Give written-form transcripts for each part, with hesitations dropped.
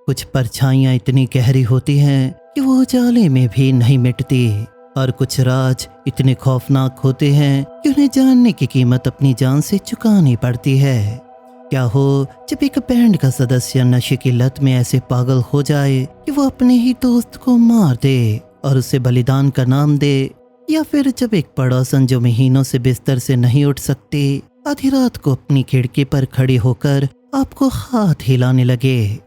कुछ परछाइयाँ इतनी गहरी होती हैं कि वो उजाले में भी नहीं मिटती, और कुछ राज इतने खौफनाक होते हैं कि उन्हें जानने की कीमत अपनी जान से चुकानी पड़ती है। क्या हो जब एक बैंड का सदस्य नशे की लत में ऐसे पागल हो जाए कि वो अपने ही दोस्त को मार दे और उसे बलिदान का नाम दे, या फिर जब एक पड़ोसन जो महीनों से बिस्तर से नहीं उठ सकती आधी रात को अपनी खिड़की पर खड़ी होकर आपको हाथ हिलाने लगे।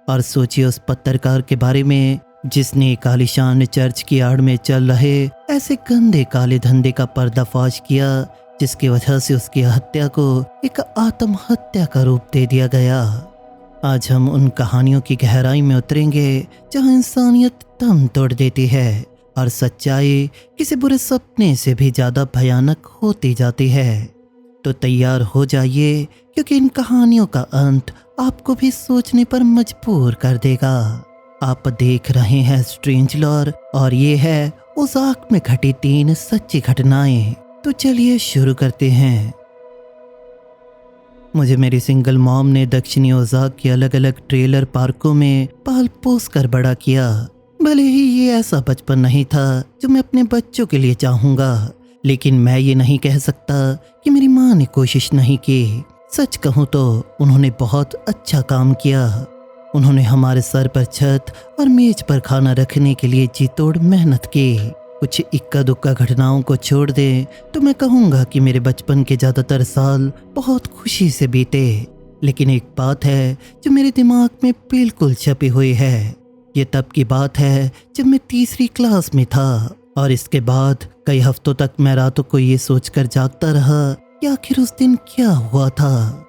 और सोचिए उस पत्रकार के बारे में जिसने एक आलीशान चर्च की आड़ में चल रहे ऐसे गंदे काले धंधे का पर्दाफाश किया, जिसकी वजह से उसकी हत्या को एक आत्महत्या का रूप दे दिया गया। आज हम उन कहानियों की गहराई में उतरेंगे जहां इंसानियत दम तोड़ देती है और सच्चाई किसी बुरे सपने से भी ज्यादा भयानक होती जाती है। तो तैयार हो जाइए, क्योंकि इन कहानियों का अंत आपको भी सोचने पर मजबूर कर देगा। आप देख रहे हैं स्ट्रेंज लॉर और ये है ओज़ाक में घटी 3 सच्ची घटनाएं। तो चलिए शुरू करते हैं। मुझे मेरी सिंगल मॉम ने दक्षिणी ओज़ाक के अलग अलग ट्रेलर पार्कों में पाल पोस कर बड़ा किया। भले ही ये ऐसा बचपन नहीं था जो मैं अपने बच्चों के लिए चाहूँगा, लेकिन मैं ये नहीं कह सकता कि मेरी माँ ने कोशिश नहीं की। सच कहूँ तो उन्होंने बहुत अच्छा काम किया। उन्होंने हमारे सर पर छत और मेज पर खाना रखने के लिए जी तोड़ मेहनत की। कुछ इक्का दुक्का घटनाओं को छोड़ दें तो मैं कहूँगा कि मेरे बचपन के ज़्यादातर साल बहुत खुशी से बीते। लेकिन एक बात है जो मेरे दिमाग में बिल्कुल छपी हुई है। ये तब की बात है जब मैं 3री क्लास में था, और इसके बाद कई हफ्तों तक मैं रातों को ये सोचकर जागता रहा कि आखिर उस दिन क्या हुआ था।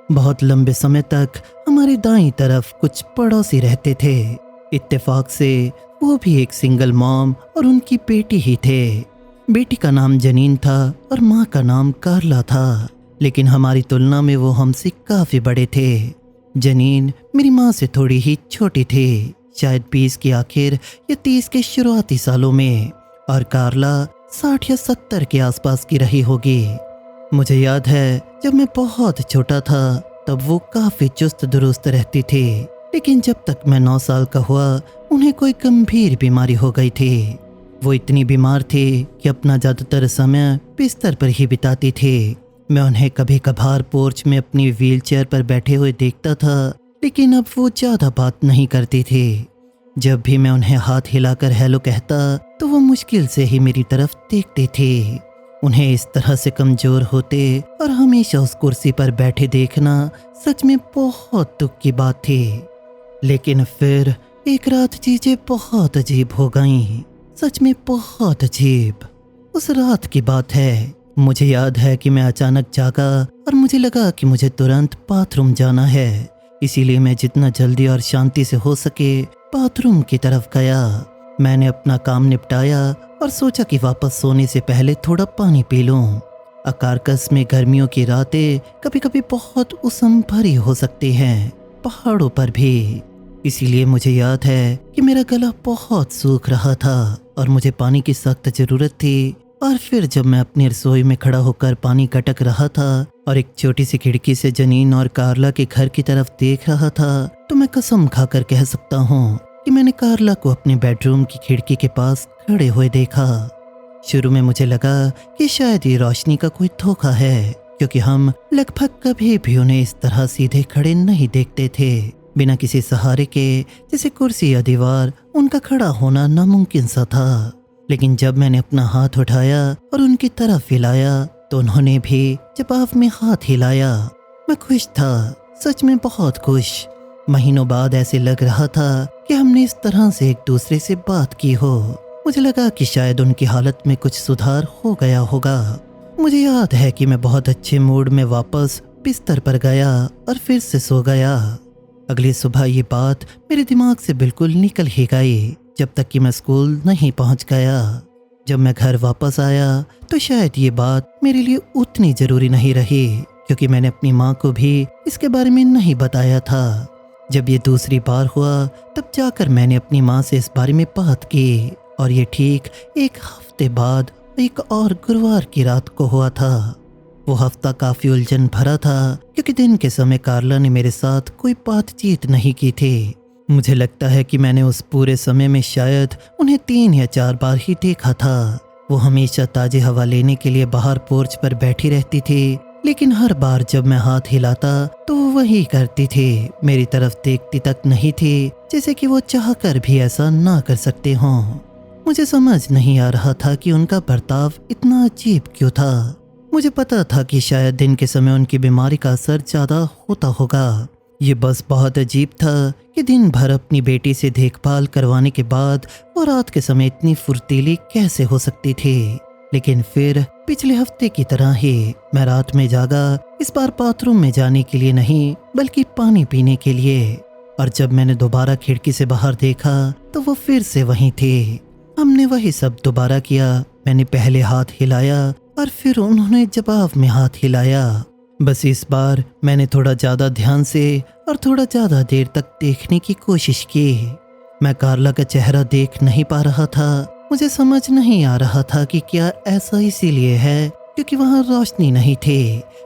बहुत लंबे समय तक हमारी दाईं तरफ कुछ पड़ोसी रहते थे। इत्तेफाक से वो भी एक सिंगल मॉम और उनकी बेटी ही थे। बेटी का नाम जनीन था और माँ का नाम कार्ला था, लेकिन हमारी तुलना में वो हमसे काफ़ी बड़े थे। जनीन मेरी माँ से थोड़ी ही छोटी थी, शायद 20 के आखिर या 30 के शुरुआती सालों में, और कार्ला 60 या 70 के आसपास की रही होगी। मुझे याद है जब मैं बहुत छोटा था तब वो काफ़ी चुस्त दुरुस्त रहती थी, लेकिन जब तक मैं 9 साल का हुआ उन्हें कोई गंभीर बीमारी हो गई थी। वो इतनी बीमार थी कि अपना ज़्यादातर समय बिस्तर पर ही बिताती थी। मैं उन्हें कभी कभार पोर्च में अपनी व्हीलचेयर पर बैठे हुए देखता था, लेकिन अब वो ज़्यादा बात नहीं करती थी। जब भी मैं उन्हें हाथ हिलाकर हेलो कहता तो वो मुश्किल से ही मेरी तरफ देखती थी। उन्हें इस तरह से कमज़ोर होते और हमेशा उस कुर्सी पर बैठे देखना सच में बहुत दुख की बात थी। लेकिन फिर एक रात चीजें बहुत अजीब हो गईं, सच में बहुत अजीब। उस रात की बात है, मुझे याद है कि मैं अचानक जागा और मुझे लगा कि मुझे तुरंत बाथरूम जाना है। इसीलिए मैं जितना जल्दी और शांति से हो सके बाथरूम की तरफ गया। मैंने अपना काम निपटाया और सोचा कि वापस सोने से पहले थोड़ा पानी पी लूं। अकारकस में गर्मियों की रातें कभी कभी बहुत उष्ण भरी हो सकती हैं, पहाड़ों पर भी। इसीलिए मुझे याद है कि मेरा गला बहुत सूख रहा था और मुझे पानी की सख्त जरूरत थी। और फिर जब मैं अपनी रसोई में खड़ा होकर पानी गटक रहा था और एक छोटी सी खिड़की से जनीन और कार्ला के घर की तरफ देख रहा था, तो मैं कसम खाकर कह सकता हूँ कि मैंने कार्ला को अपने बेडरूम की खिड़की के पास खड़े हुए देखा। शुरू में मुझे लगा कि शायद ये रोशनी का कोई धोखा है, क्योंकि हम लगभग कभी भी उन्हें इस तरह सीधे खड़े नहीं देखते थे, बिना किसी सहारे के, जैसे कुर्सी या दीवार। उनका खड़ा होना नामुमकिन सा था। लेकिन जब मैंने अपना हाथ उठाया और उनकी तरफ हिलाया तो उन्होंने भी जवाब में हाथ हिलाया। मैं खुश था, सच में बहुत खुश। महीनों बाद ऐसे लग रहा था कि हमने इस तरह से एक दूसरे से बात की हो। मुझे लगा कि शायद उनकी हालत में कुछ सुधार हो गया होगा। मुझे याद है कि मैं बहुत अच्छे मूड में वापस बिस्तर पर गया और फिर से सो गया। अगली सुबह ये बात मेरे दिमाग से बिल्कुल निकल ही गई, जब तक कि मैं स्कूल नहीं पहुंच गया। जब मैं घर वापस आया तो शायद ये बात मेरे लिए उतनी ज़रूरी नहीं रही, क्योंकि मैंने अपनी माँ को भी इसके बारे में नहीं बताया था। जब ये दूसरी बार हुआ तब जाकर मैंने अपनी माँ से इस बारे में बात की, और ये ठीक 1 हफ्ते बाद एक और गुरुवार की रात को हुआ था। वो हफ्ता काफ़ी उलझन भरा था, क्योंकि दिन के समय कार्ला ने मेरे साथ कोई बातचीत नहीं की थी। मुझे लगता है कि मैंने उस पूरे समय में शायद उन्हें 3 या 4 बार ही देखा था। वो हमेशा ताज़ी हवा लेने के लिए बाहर पोर्च पर बैठी रहती थी, लेकिन हर बार जब मैं हाथ हिलाता तो वो वही करती थी, मेरी तरफ देखती तक नहीं थी, जैसे कि वो चाहकर भी ऐसा ना कर सकते हों। मुझे समझ नहीं आ रहा था कि उनका बर्ताव इतना अजीब क्यों था। मुझे पता था कि शायद दिन के समय उनकी बीमारी का असर ज़्यादा होता होगा। ये बस बहुत अजीब था कि दिन भर अपनी बेटी से देखभाल करवाने के बाद वो रात के समय इतनी फुर्तीली कैसे हो सकती थी। लेकिन फिर पिछले हफ्ते की तरह ही मैं रात में जागा, इस बार बाथरूम में जाने के लिए नहीं बल्कि पानी पीने के लिए। और जब मैंने दोबारा खिड़की से बाहर देखा तो वो फिर से वहीं थे। हमने वही सब दोबारा किया। मैंने पहले हाथ हिलाया और फिर उन्होंने जवाब में हाथ हिलाया। बस इस बार मैंने थोड़ा ज़्यादा ध्यान से और थोड़ा ज़्यादा देर तक देखने की कोशिश की। मैं कार्ला का चेहरा देख नहीं पा रहा था। मुझे समझ नहीं आ रहा था कि क्या ऐसा इसीलिए है क्योंकि वहाँ रोशनी नहीं थे,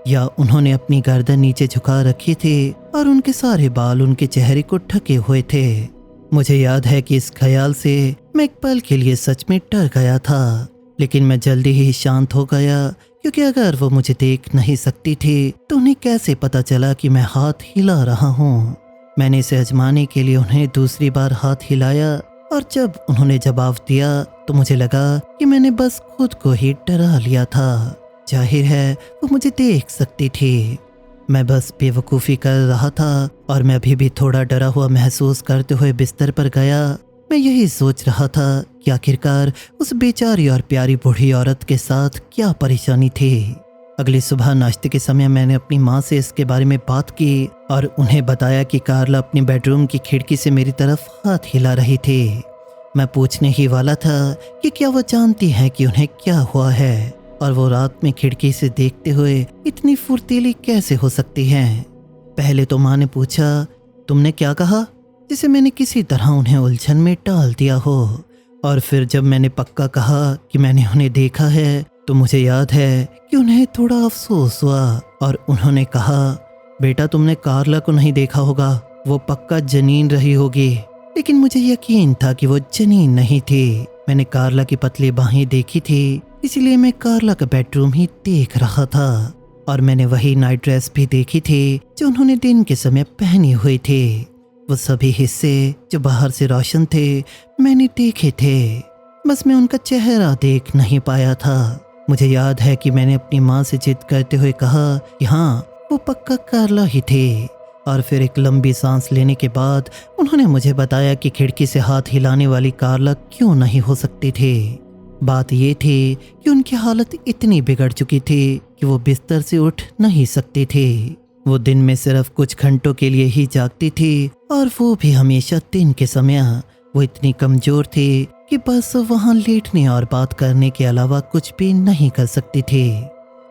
या उन्होंने अपनी गर्दन नीचे झुका रखी थी और उनके सारे बाल उनके चेहरे को ढके हुए थे। मुझे याद है कि इस ख्याल से मैं एक पल के लिए सच में डर गया था, लेकिन मैं जल्दी ही शांत हो गया क्योंकि अगर वो मुझे देख नहीं सकती थी तो उन्हें कैसे पता चला कि मैं हाथ हिला रहा हूँ। मैंने इसे आजमाने के लिए उन्हें दूसरी बार हाथ हिलाया और जब उन्होंने जवाब दिया तो मुझे लगा कि मैंने बस खुद को ही डरा लिया था। जाहिर है वो मुझे देख सकती थी। मैं बस बेवकूफ़ी कर रहा था और मैं अभी भी थोड़ा डरा हुआ महसूस करते हुए बिस्तर पर गया। मैं यही सोच रहा था कि आखिरकार उस बेचारी और प्यारी बूढ़ी औरत के साथ क्या परेशानी थी। अगली सुबह नाश्ते के समय मैंने अपनी माँ से इसके बारे में बात की और उन्हें बताया कि कार्ला अपने बेडरूम की खिड़की से मेरी तरफ हाथ हिला रही थी। मैं पूछने ही वाला था कि क्या वो जानती हैं कि उन्हें क्या हुआ है और वो रात में खिड़की से देखते हुए इतनी फुर्तीली कैसे हो सकती हैं। पहले तो माँ ने पूछा, तुमने क्या कहा, जिसे मैंने किसी तरह उन्हें उलझन में डाल दिया हो। और फिर जब मैंने पक्का कहा कि मैंने उन्हें देखा है तो मुझे याद है कि उन्हें थोड़ा अफसोस हुआ और उन्होंने कहा, बेटा तुमने कार्ला को नहीं देखा होगा, वो पक्का जनीन रही होगी। लेकिन मुझे यकीन था कि वो जनीन नहीं थी। मैंने कार्ला की पतली बाहें देखी थी, इसलिए मैं कार्ला का बेडरूम ही देख रहा था। और मैंने वही नाइट ड्रेस भी देखी थी जो उन्होंने दिन के समय पहनी हुई थी। वो सभी हिस्से जो बाहर से रोशन थे मैंने देखे थे, बस मैं उनका चेहरा देख नहीं पाया था। मुझे याद है कि मैंने अपनी माँ से जिद करते हुए कहा कि हाँ वो पक्का कार्ला ही थे। और फिर एक लंबी सांस लेने के बाद उन्होंने मुझे बताया कि खिड़की से हाथ हिलाने वाली कार्ला क्यों नहीं हो सकती थी। बात ये थी कि उनकी हालत इतनी बिगड़ चुकी थी कि वो बिस्तर से उठ नहीं सकती थी। वो दिन में सिर्फ कुछ घंटों के लिए ही जागती थी और वो भी हमेशा दिन के समय। वो इतनी कमजोर थी कि बस वहाँ लेटने और बात करने के अलावा कुछ भी नहीं कर सकती थी।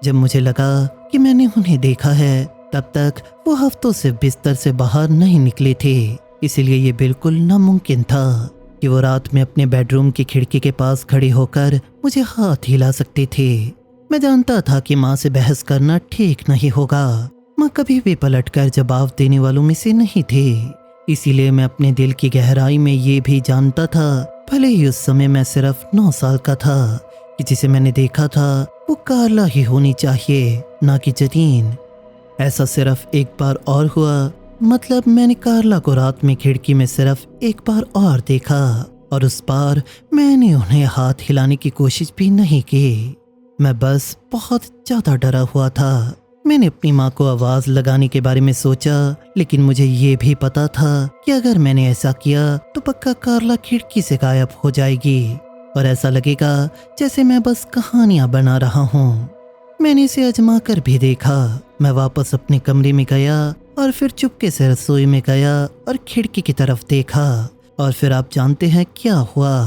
जब मुझे लगा कि मैंने उन्हें देखा है तब तक वो हफ्तों से बिस्तर से बाहर नहीं निकली थी, इसीलिए ये बिल्कुल नामुमकिन था कि वो रात में अपने बेडरूम की खिड़की के पास खड़ी होकर मुझे हाथ हिला सकती थी। मैं जानता था कि माँ से बहस करना ठीक नहीं होगा। माँ कभी भी पलटकर जवाब देने वालों में से नहीं थी, इसीलिए मैं अपने दिल की गहराई में ये भी जानता था, भले ही उस समय मैं सिर्फ 9 साल का था, कि जिसे मैंने देखा था वो कार्ला ही होनी चाहिए, ना कि जनीन। ऐसा सिर्फ एक बार और हुआ, मतलब मैंने कार्ला को रात में खिड़की में सिर्फ एक बार और देखा और उस बार मैंने उन्हें हाथ हिलाने की कोशिश भी नहीं की। मैं बस बहुत ज़्यादा डरा हुआ था। मैंने अपनी माँ को आवाज़ लगाने के बारे में सोचा, लेकिन मुझे ये भी पता था कि अगर मैंने ऐसा किया तो पक्का कार्ला खिड़की से गायब हो जाएगी और ऐसा लगेगा जैसे मैं बस कहानियाँ बना रहा हूँ। मैंने इसे आजमा कर भी देखा। मैं वापस अपने कमरे में गया और फिर चुपके से रसोई में गया और खिड़की की तरफ देखा और फिर आप जानते हैं क्या हुआ।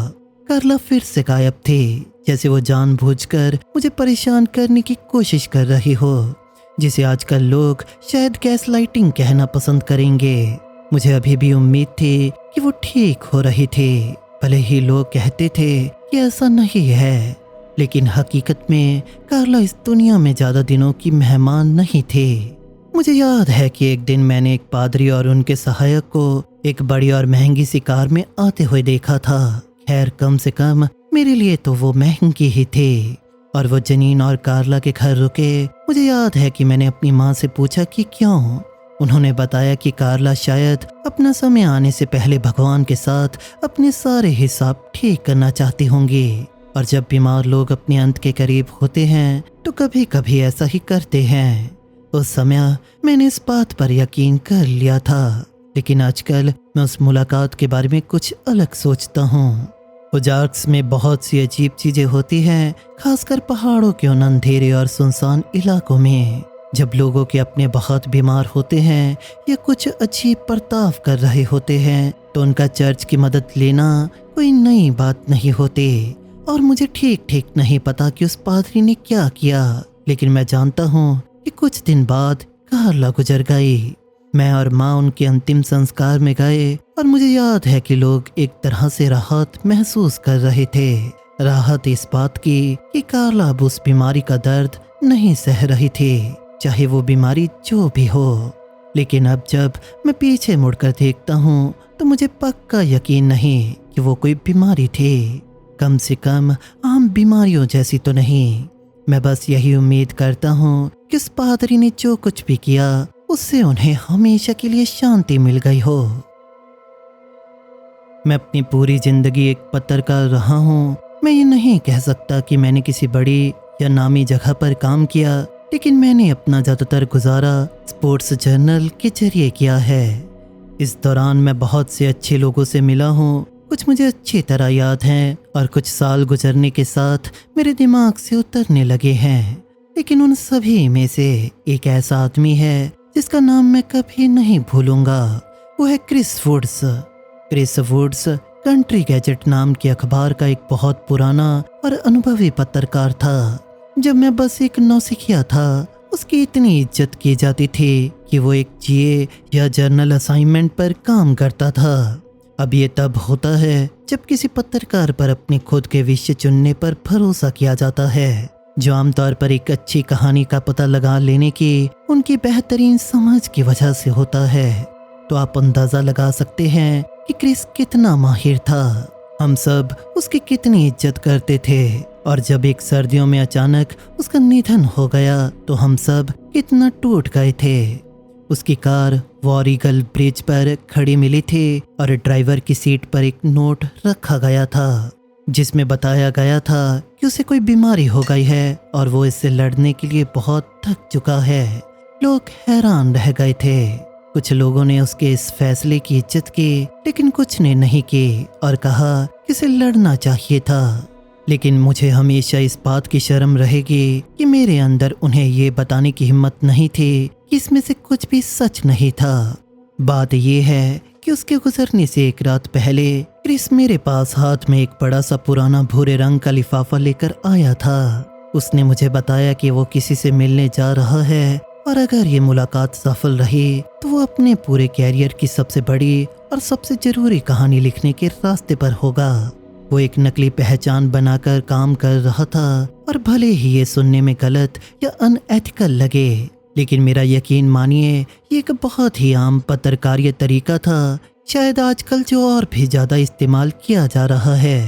कार्ला फिर से गायब थी, जैसे वो जानबूझकर मुझे परेशान करने की कोशिश कर रही हो, जिसे आजकल लोग शायद गैस लाइटिंग कहना पसंद करेंगे। मुझे अभी भी उम्मीद थी कि वो ठीक हो रही थी, भले ही लोग कहते थे कि ऐसा नहीं है, लेकिन हकीकत में कार्ला इस दुनिया में ज़्यादा दिनों की मेहमान नहीं थे। मुझे याद है कि एक दिन मैंने एक पादरी और उनके सहायक को एक बड़ी और महंगी सी कार में आते हुए देखा था। खैर कम से कम मेरे लिए तो वो महंगी ही थे। और वो जनीन और कार्ला के घर रुके। मुझे याद है कि मैंने अपनी माँ से पूछा कि क्यों। उन्होंने बताया कि कार्ला शायद अपना समय आने से पहले भगवान के साथ अपने सारे हिसाब ठीक करना चाहती होंगी। और जब बीमार लोग अपने अंत के करीब होते हैं तो कभी कभी ऐसा ही करते हैं। उस समय मैंने इस बात पर यकीन कर लिया था, लेकिन आजकल मैं उस मुलाकात के बारे में कुछ अलग सोचता हूँ। ओजार्क्स में बहुत सी अजीब चीजें होती हैं, खासकर पहाड़ों के उन अंधेरे और सुनसान इलाकों में। जब लोगों के अपने बहुत बीमार होते हैं या कुछ अजीब बर्ताव कर रहे होते हैं तो उनका चर्च की मदद लेना कोई नई बात नहीं होती। और मुझे ठीक ठीक नहीं पता कि उस पादरी ने क्या किया, लेकिन मैं जानता हूँ कि कुछ दिन बाद कार्ला गुजर गई। मैं और माँ उनके अंतिम संस्कार में गए और मुझे याद है कि लोग एक तरह से राहत महसूस कर रहे थे। राहत इस बात की कि कार्ला अब उस बीमारी का दर्द नहीं सह रही थी, चाहे वो बीमारी जो भी हो। लेकिन अब जब मैं पीछे मुड़कर देखता हूँ तो मुझे पक्का यकीन नहीं कि वो कोई बीमारी थी। कम से कम आम बीमारियों जैसी तो नहीं। मैं बस यही उम्मीद करता हूँ कि उस पादरी ने जो कुछ भी किया उससे उन्हें हमेशा के लिए शांति मिल गई हो। मैं अपनी पूरी जिंदगी एक पत्रकार रहा हूँ। मैं ये नहीं कह सकता कि मैंने किसी बड़ी या नामी जगह पर काम किया, लेकिन मैंने अपना ज़्यादातर गुजारा स्पोर्ट्स जर्नल के जरिए किया है। इस दौरान मैं बहुत से अच्छे लोगों से मिला हूँ। कुछ मुझे अच्छी तरह याद हैं और कुछ साल गुजरने के साथ मेरे दिमाग से उतरने लगे हैं। लेकिन उन सभी में से एक ऐसा आदमी है जिसका नाम मैं कभी नहीं भूलूंगा। वो है Chris Woods. Chris Woods Country Gazette नाम के अखबार का एक बहुत पुराना और अनुभवी पत्रकार था। जब मैं बस एक नौसिखिया था उसकी इतनी इज्जत की जाती थी कि वो एक जीए या जर्नल असाइनमेंट पर काम करता था। अब ये तब होता है जब किसी पत्रकार पर अपने खुद के विषय चुनने पर भरोसा किया जाता है, जो आमतौर पर एक अच्छी कहानी का पता लगा लेने की उनकी बेहतरीन समझ की वजह से होता है। तो आप अंदाजा लगा सकते हैं कि क्रिस कितना माहिर था। हम सब उसकी कितनी इज्जत करते थे और जब एक सर्दियों में अचानक उसका निधन हो गया तो हम सब कितना टूट गए थे। उसकी कार वॉरीगल ब्रिज पर खड़ी मिली थी और ड्राइवर की सीट पर एक नोट रखा गया था जिसमें बताया गया था कि उसे कोई बीमारी हो गई है और वो इससे लड़ने के लिए बहुत थक चुका है। लोग हैरान रह गए थे। कुछ लोगों ने उसके इस फैसले की इज्जत की, लेकिन कुछ ने नहीं की और कहा कि इसे लड़ना चाहिए था। लेकिन मुझे हमेशा इस बात की शर्म रहेगी कि मेरे अंदर उन्हें ये बताने की हिम्मत नहीं थी कि इसमें से कुछ भी सच नहीं था। बात यह है कि उसके गुजरने से एक रात पहले क्रिस मेरे पास हाथ में एक बड़ा सा पुराना भूरे रंग का लिफाफा लेकर आया था। उसने मुझे बताया कि वो किसी से मिलने जा रहा है और अगर ये मुलाकात सफल रही तो वो अपने पूरे कैरियर की सबसे बड़ी और सबसे जरूरी कहानी लिखने के रास्ते पर होगा। वो एक नकली पहचान बनाकर काम कर रहा था और भले ही ये सुनने में गलत या अनएथिकल लगे, लेकिन मेरा यकीन मानिए ये एक बहुत ही आम पत्रकारीय तरीका था, शायद आजकल जो और भी ज़्यादा इस्तेमाल किया जा रहा है।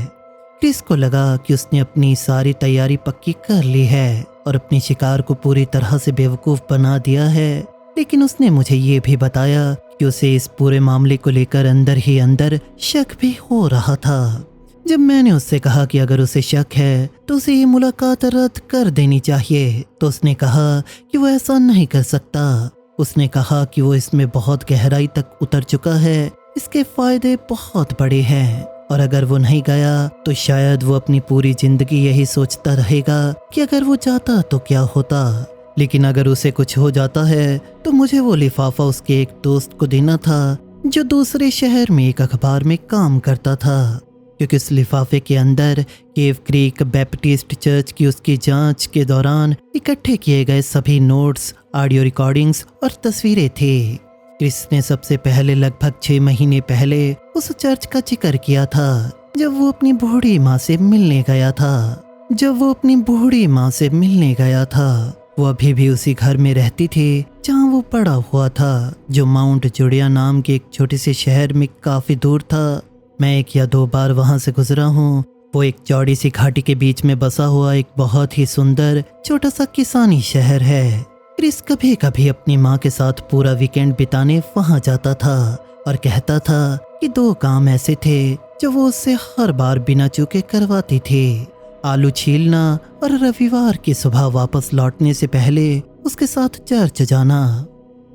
क्रिस को लगा कि उसने अपनी सारी तैयारी पक्की कर ली है और अपने शिकार को पूरी तरह से बेवकूफ़ बना दिया है, लेकिन उसने मुझे ये भी बताया कि उसे इस पूरे मामले को लेकर अंदर ही अंदर शक भी हो रहा था। जब मैंने उससे कहा कि अगर उसे शक है तो उसे ये मुलाकात रद्द कर देनी चाहिए, तो उसने कहा कि वो ऐसा नहीं कर सकता। उसने कहा कि वो इसमें बहुत गहराई तक उतर चुका है, इसके फायदे बहुत बड़े हैं और अगर वो नहीं गया तो शायद वो अपनी पूरी जिंदगी यही सोचता रहेगा कि अगर वो जाता तो क्या होता। लेकिन अगर उसे कुछ हो जाता है तो मुझे वो लिफाफा उसके एक दोस्त को देना था जो दूसरे शहर में एक अखबार में काम करता था, क्योंकि उस लिफाफे के अंदर केव क्रीक बैप्टिस्ट चर्च की उसकी जांच के दौरान इकट्ठे किए गए सभी नोट्स, ऑडियो रिकॉर्डिंग्स और तस्वीरें थी। क्रिस ने सबसे पहले लगभग 6 महीने पहले उस चर्च का जिक्र किया था जब वो अपनी बूढ़ी माँ से मिलने गया था। वो अभी भी उसी घर में रहती थी जहाँ वो पड़ा हुआ था, जो माउंट जुड़िया नाम के एक छोटे से शहर में काफी दूर था। मैं 1 या 2 बार वहां से गुजरा हूँ। वो एक चौड़ी सी घाटी के बीच में बसा हुआ एक बहुत ही सुंदर छोटा सा किसानी शहर है। क्रिस कभी कभी अपनी माँ के साथ पूरा वीकेंड बिताने वहां जाता था और कहता था कि 2 काम ऐसे थे जो वो उससे हर बार बिना चूके करवाती थी, आलू छीलना और रविवार की सुबह वापस लौटने से पहले उसके साथ चर्च जाना।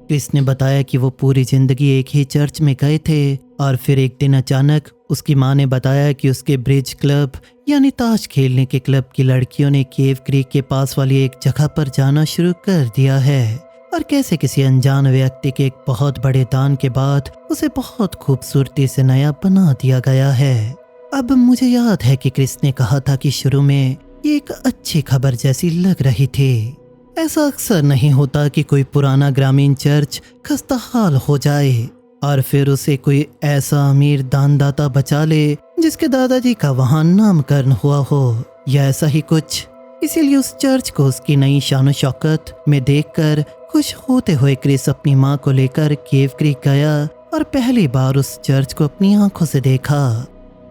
क्रिस ने बताया कि वो पूरी जिंदगी एक ही चर्च में गए थे और फिर एक दिन अचानक उसकी माँ ने बताया कि उसके ब्रिज क्लब यानी ताश खेलने के क्लब की लड़कियों ने केव क्रीक के पास वाली एक जगह पर जाना शुरू कर दिया है और कैसे किसी अनजान व्यक्ति के एक बहुत बड़े दान के बाद उसे बहुत खूबसूरती से नया बना दिया गया है। अब मुझे याद है कि क्रिस ने कहा था कि शुरू में ये एक अच्छी खबर जैसी लग रही थी। ऐसा अक्सर नहीं होता कि कोई पुराना ग्रामीण चर्च खस्ता हाल हो जाए और फिर उसे कोई ऐसा अमीर दानदाता बचा ले जिसके दादाजी का वहां नामकरण हुआ हो या ऐसा ही कुछ। इसीलिए उस चर्च को उसकी नई शान शौकत में देखकर खुश होते हुए क्रिस अपनी माँ को लेकर केव क्रीक गया और पहली बार उस चर्च को अपनी आंखों से देखा।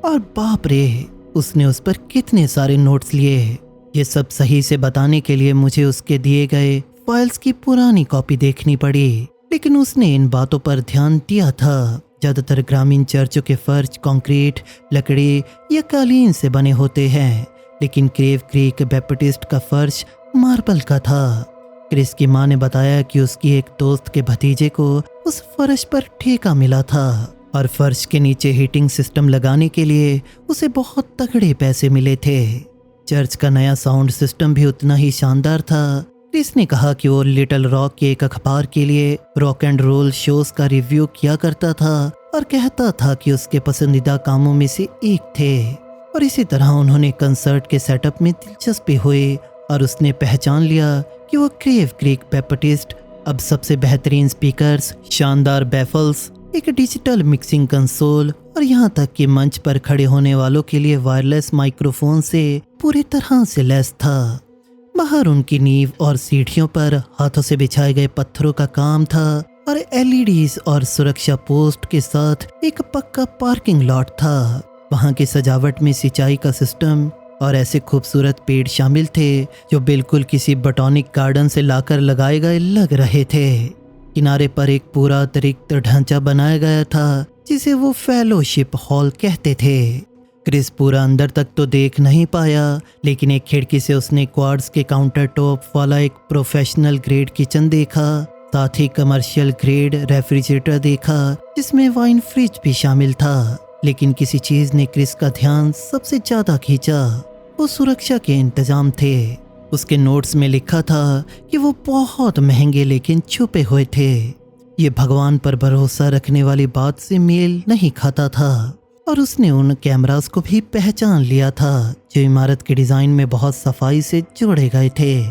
और बाप रे, उसने उस पर कितने सारे नोट्स लिए। ये सब सही से बताने के लिए मुझे उसके दिए गए फाइल्स की पुरानी कॉपी देखनी पड़ी, लेकिन उसने इन बातों पर ध्यान दिया था। ज्यादातर ग्रामीण चर्चों के फर्श कंक्रीट, लकड़ी या कालीन से बने होते हैं, लेकिन केव क्रीक बैप्टिस्ट का फर्श मार्बल का था। क्रिस की माँ ने बताया कि उसकी एक दोस्त के भतीजे को उस फर्श पर ठेका मिला था और फर्श के नीचे हीटिंग सिस्टम लगाने के लिए उसे बहुत तगड़े पैसे मिले थे। चर्च का नया साउंड सिस्टम भी उतना ही शानदार था। क्रिस ने कहा कि वो लिटिल रॉक के एक अखबार के लिए रॉक एंड रोल शोज का रिव्यू किया करता था और कहता था कि उसके पसंदीदा कामों में से एक थे। और इसी तरह उन्होंने कंसर्ट के सेटअप में दिलचस्पी हुई और उसने पहचान लिया कि वो केव क्रीक बैप्टिस्ट अब सबसे बेहतरीन स्पीकर्स, शानदार बैफल्स, एक डिजिटल मिक्सिंग कंसोल और यहाँ तक कि मंच पर खड़े होने वालों के लिए वायरलेस माइक्रोफोन से पूरी तरह से लैस था। बाहर उनकी नींव और सीढ़ियों पर हाथों से बिछाए गए पत्थरों का काम था और एलईडीज और सुरक्षा पोस्ट के साथ एक पक्का पार्किंग लॉट था। वहाँ की सजावट में सिंचाई का सिस्टम और ऐसे खूबसूरत पेड़ शामिल थे जो बिल्कुल किसी बोटैनिक गार्डन से लाकर लगाए गए लग रहे थे। किनारे पर एक पूरा अतिरिक्त ढांचा बनाया गया था जिसे वो फेलोशिप हॉल कहते थे। क्रिस पूरा अंदर तक तो देख नहीं पाया, लेकिन एक खिड़की से उसने क्वार्ट्ज के काउंटर टॉप वाला एक प्रोफेशनल ग्रेड किचन देखा, साथ ही कमर्शियल ग्रेड रेफ्रिजरेटर देखा जिसमें वाइन फ्रिज भी शामिल था। लेकिन किसी चीज ने क्रिस का ध्यान सबसे ज्यादा खींचा, वो सुरक्षा के इंतजाम थे। उसके नोट्स में लिखा था कि वो बहुत महंगे लेकिन छुपे हुए थे। ये भगवान पर भरोसा रखने वाली बात से मेल नहीं खाता था और उसने उन कैमरास को भी पहचान लिया था जो इमारत के डिजाइन में बहुत सफाई से जोड़े गए थे,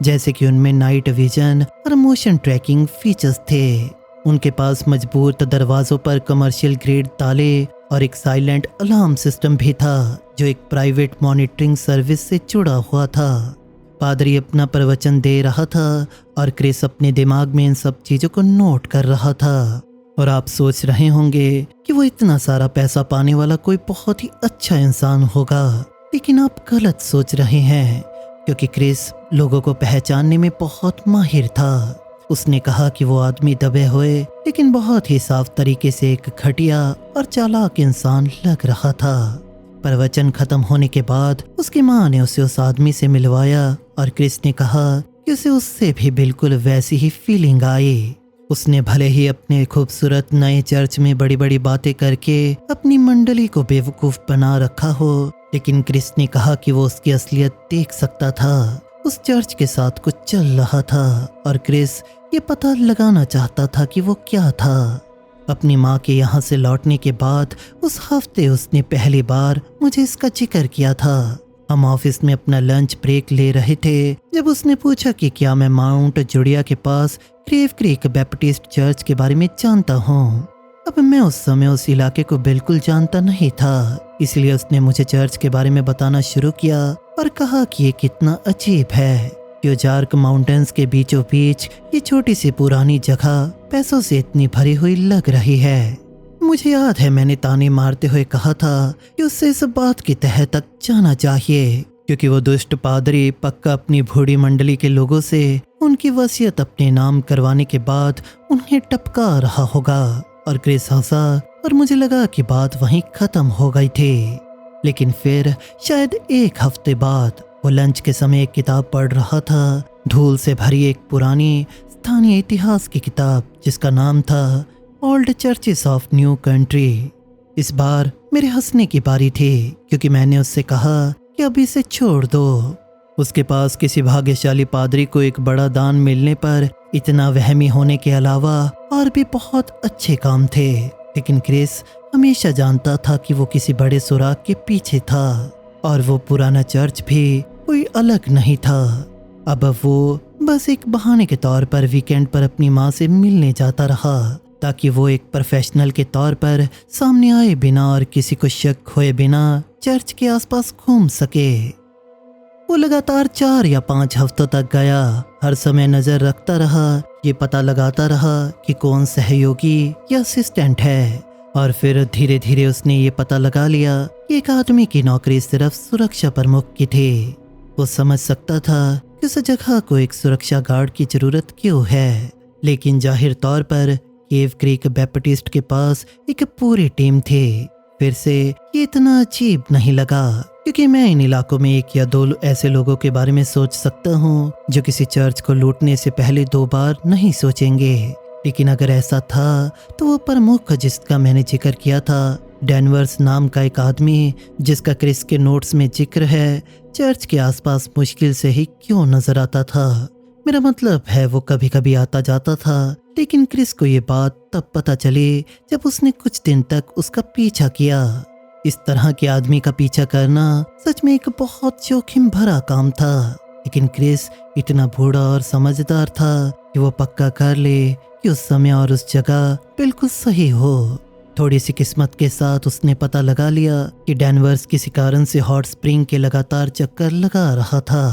जैसे कि उनमें नाइट विजन और मोशन ट्रैकिंग फीचर्स थे। उनके पास मजबूत दरवाजों पर कमर्शियल ग्रेड ताले और एक साइलेंट अलार्म सिस्टम भी था जो एक प्राइवेट मॉनिटरिंग सर्विस से जुड़ा हुआ था। पादरी अपना प्रवचन दे रहा था और क्रिस अपने दिमाग में इन सब चीजों को नोट कर रहा था। और आप सोच रहे होंगे कि वो इतना सारा पैसा पाने वाला कोई बहुत ही अच्छा इंसान होगा, लेकिन आप गलत सोच रहे हैं, क्योंकि क्रिस लोगों को पहचानने में बहुत माहिर था। उसने कहा कि वो आदमी दबे हुए लेकिन बहुत ही साफ तरीके से एक घटिया और चालाक इंसान लग रहा था। प्रवचन खत्म होने के बाद उसकी माँ ने उसे उस आदमी से मिलवाया और क्रिस ने कहा कि उसे उससे भी बिल्कुल वैसी ही फीलिंग आई। उसने भले ही अपने खूबसूरत नए चर्च में बड़ी बड़ी बातें करके अपनी मंडली को बेवकूफ बना रखा हो, लेकिन क्रिस ने कहा कि वो उसकी असलियत देख सकता था। उस चर्च के साथ कुछ चल रहा था और क्रिस ये पता लगाना चाहता था कि वो क्या था। अपनी माँ के यहाँ से लौटने के बाद उस हफ्ते उसने पहली बार मुझे इसका जिक्र किया था। हम ऑफिस में अपना लंच ब्रेक ले रहे थे जब उसने पूछा कि क्या मैं माउंट जुड़िया के पास केव क्रीक बैप्टिस्ट चर्च के बारे में जानता हूँ। अब मैं उस समय उस इलाके को बिल्कुल जानता नहीं था, इसलिए उसने मुझे चर्च के बारे में बताना शुरू किया और कहा कि ये कितना अजीब है कि ओजार्क माउंटेन्स के बीचों बीच ये छोटी सी पुरानी जगह पैसों से इतनी भरी हुई लग रही है। मुझे याद है मैंने ताने मारते हुए कहा था कि उससे इस बात की तह तक जाना चाहिए, क्योंकि वो दुष्ट पादरी पक्का अपनी बूढ़ी मंडली के लोगों से उनकी वसीयत अपने नाम करवाने के बाद उन्हें टपका रहा होगा। और क्रिस हंसा और मुझे लगा कि बात वहीं खत्म हो गई थी। लेकिन फिर शायद एक हफ्ते बाद वो लंच के समय एक किताब पढ़ रहा था, धूल से भरी एक पुरानी स्थानीय इतिहास की किताब जिसका नाम था old churches of new country. इस बार मेरे हंसने की बारी थी, क्योंकि मैंने उससे कहा कि अब इसे छोड़ दो। उसके पास किसी भाग्यशाली पादरी को एक बड़ा दान मिलने पर इतना वहमी होने के अलावा और भी बहुत अच्छे काम थे, लेकिन क्रिस हमेशा जानता था कि वो किसी बड़े सुराग के पीछे था, और वो पुराना चर्च भी कोई अलग नहीं था। अब वो बस एक बहाने के तौर पर वीकेंड पर अपनी माँ से मिलने जाता रहा, ताकि वो एक प्रोफेशनल के तौर पर सामने आए बिना और किसी को शक हुए बिना चर्च के आसपास घूम सके। वो लगातार 4 या 5 हफ्तों तक गया, हर समय नजर रखता रहा, ये पता लगाता रहा कि कौन सहयोगी या असिस्टेंट है, और फिर धीरे धीरे उसने ये पता लगा लिया कि एक आदमी की नौकरी सिर्फ सुरक्षा प्रमुख की थी। वो समझ सकता था कि उस जगह को एक सुरक्षा गार्ड की जरूरत क्यों है, लेकिन जाहिर तौर पर केव क्रीक बैप्टिस्ट के पास एक पूरी टीम थी। फिर से ये इतना अजीब नहीं लगा, क्योंकि मैं इन इलाकों में 1 या 2 ऐसे लोगों के बारे में सोच सकता हूँ जो किसी चर्च को लूटने से पहले 2 बार नहीं सोचेंगे। लेकिन अगर ऐसा था तो वो प्रमुख जिसका मैंने जिक्र किया था, डेनवर्स नाम का एक आदमी जिसका क्रिस के नोट्स में जिक्र है, चर्च के आसपास मुश्किल से ही क्यों नजर आता था। मेरा मतलब है वो कभी कभी आता जाता था, लेकिन क्रिस को ये बात तब पता चली जब उसने कुछ दिन तक उसका पीछा किया। इस तरह के आदमी का पीछा करना सच में एक बहुत जोखिम भरा काम था, लेकिन क्रिस इतना बूढ़ा और समझदार था कि वो पक्का कर ले कि उस समय और उस जगह बिल्कुल सही हो। थोड़ी सी किस्मत के साथ उसने पता लगा लिया कि डेनवर्स किसी कारण से हॉट स्प्रिंग के लगातार चक्कर लगा रहा था।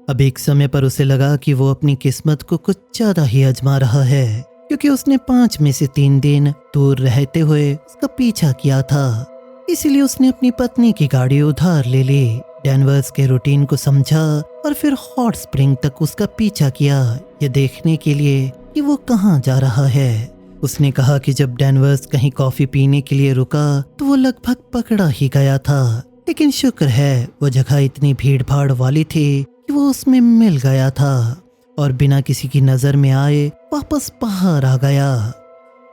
अब एक समय पर उसे लगा कि वो अपनी किस्मत को कुछ ज्यादा ही आजमा रहा है, क्योंकि उसने 5 में से 3 दिन दूर रहते हुए उसका पीछा किया था। इसीलिए उसने अपनी पत्नी की गाड़ी उधार ले ली, डेनवर्स के रूटीन को समझा और फिर हॉट स्प्रिंग तक उसका पीछा किया, ये देखने के लिए कि वो कहाँ जा रहा है। उसने कहा कि जब डेनवर्स कहीं कॉफी पीने के लिए रुका तो वो लगभग पकड़ा ही गया था, लेकिन शुक्र है वो जगह इतनी भीड़ भाड़ वाली थी कि वो उसमें मिल गया था और बिना किसी की नजर में आए वापस बाहर आ गया।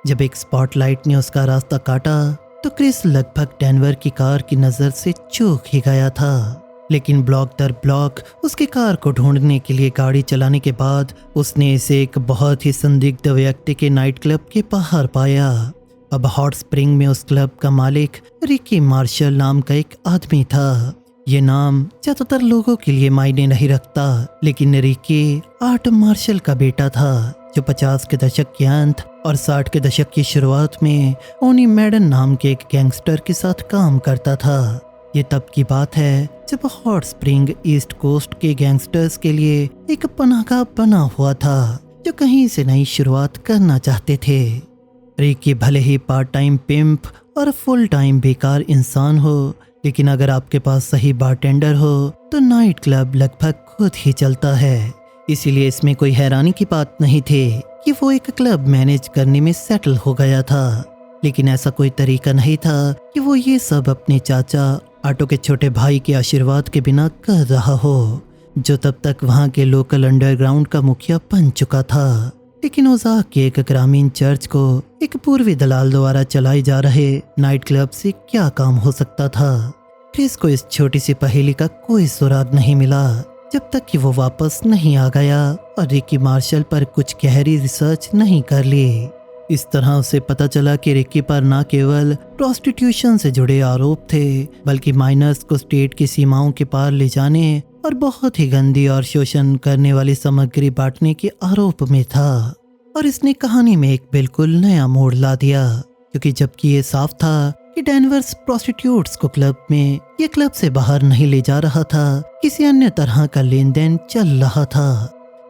जब एक स्पॉटलाइट ने उसका रास्ता काटा तो क्रिस लगभग डेनवर की कार की नजर से चूक ही गया था, लेकिन ब्लॉक दर ब्लॉक उसकी कार को ढूंढने के लिए गाड़ी चलाने के बाद उसने इसे एक बहुत ही संदिग्ध व्यक्ति के नाइट क्लब के बाहर पाया। अब हॉट स्प्रिंग में उस क्लब का मालिक रिकी मार्शल नाम का एक आदमी था। ये नाम ज्यादातर लोगों के लिए मायने नहीं रखता, लेकिन रिकी आर्ट मार्शल का बेटा था, जो 50 के दशक के अंत और 60 के दशक की शुरुआत में ओनी मैडन नाम के एक गैंगस्टर के साथ काम करता था। ये तब की बात है जब हॉट स्प्रिंग ईस्ट कोस्ट के गैंगस्टर्स के लिए एक पनाहगाह बना हुआ था, जो कहीं से नई शुरुआत करना चाहते थे। रिकी भले ही पार्ट टाइम पिम्प और फुल टाइम बेकार इंसान हो, लेकिन अगर आपके पास सही बारटेंडर हो तो नाइट क्लब लगभग खुद ही चलता है। इसीलिए इसमें कोई हैरानी की बात नहीं थी कि वो एक क्लब मैनेज करने में सेटल हो गया था, लेकिन ऐसा कोई तरीका नहीं था कि वो ये सब अपने चाचा आटो के छोटे भाई के आशीर्वाद के बिना कर रहा हो, जो तब तक वहाँ के लोकल अंडरग्राउंड का मुखिया बन चुका था। लेकिन ओजाक के एक ग्रामीण चर्च को एक पूर्वी दलाल द्वारा चलाए जा रहे नाइट क्लब से क्या काम हो सकता था। क्रिस को इस छोटी सी पहेली का कोई सुराग नहीं मिला जब तक कि वो वापस नहीं आ गया और रिकी मार्शल पर कुछ गहरी रिसर्च नहीं कर ली। इस तरह उसे पता चला कि रिकी पर न केवल प्रोस्टिट्यूशन से जुड़े आरोप थे, बल्कि माइनर्स को स्टेट की सीमाओं के पार ले जाने और बहुत ही गंदी और शोषण करने वाली सामग्री बांटने के आरोप में था। और इसने कहानी में एक बिल्कुल नया मोड़ ला दिया, क्योंकि जबकि ये साफ था कि डेनवर्स प्रोस्टिट्यूट्स को क्लब में या क्लब से बाहर नहीं ले जा रहा था, किसी अन्य तरह का लेन देन चल रहा था।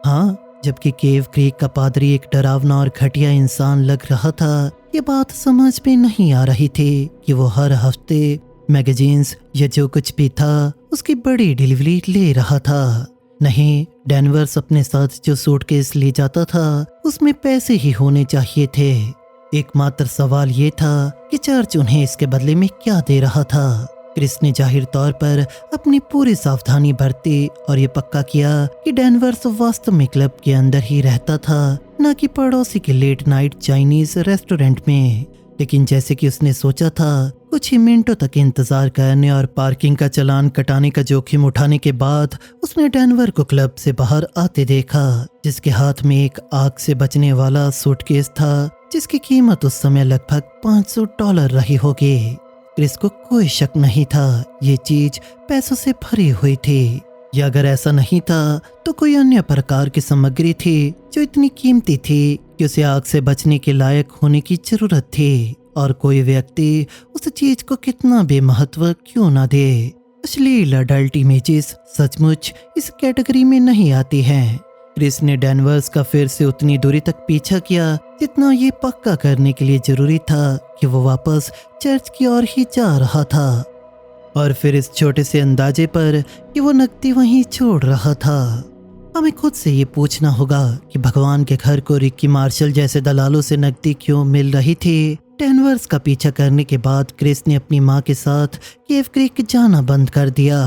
हाँ, जबकि केव क्रीक का पादरी एक डरावना और घटिया इंसान लग रहा था, ये बात समझ में नहीं आ रही थी कि वो हर हफ्ते मैगजीन्स या जो कुछ भी था उसकी बड़ी डिलीवरी ले रहा था। नहीं, डेनवर्स अपने साथ जो सूटकेस ले जाता था उसमें पैसे ही होने चाहिए थे। एकमात्र सवाल ये था कि चर्च उन्हें इसके बदले में क्या दे रहा था। क्रिस ने जाहिर तौर पर अपनी पूरी सावधानी बरती और ये पक्का किया कि डेनवर्स वास्तव में क्लब के अंदर ही रहता था, न कि पड़ोसी के लेट नाइट चाइनीज रेस्टोरेंट में। लेकिन जैसे कि उसने सोचा था, कुछ ही मिनटों तक इंतजार करने और पार्किंग का चालान कटाने का जोखिम उठाने के बाद उसने डेनवर को क्लब से बाहर आते देखा, जिसके हाथ में एक आग से बचने वाला सूटकेस था, जिसकी कीमत उस समय लगभग $500 रही होगी। क्रिस को कोई शक नहीं था ये चीज पैसों से भरी हुई थी, या अगर ऐसा नहीं था तो कोई अन्य प्रकार की सामग्री थी जो इतनी कीमती थी कि उसे आग से बचने के लायक होने की जरूरत थी। और कोई व्यक्ति उस चीज को कितना भी महत्व क्यों ना दे। अश्लील अडल्ट इमेजेस सचमुच इस कैटेगरी में नहीं आती हैं। क्रिस ने डेनवर्स का फिर से उतनी दूरी तक पीछा किया जितना ये पक्का करने के लिए जरूरी था कि वो वापस चर्च की ओर ही जा रहा था, और फिर इस छोटे से अंदाजे पर कि वो नकदी वहीं छोड़ रहा था। हमें खुद से ये पूछना होगा कि भगवान के घर को रिकी मार्शल जैसे दलालों से नकदी क्यों मिल रही थी। डेनवर्स का पीछा करने के बाद क्रिस ने अपनी माँ के साथ केव क्रीक जाना बंद कर दिया,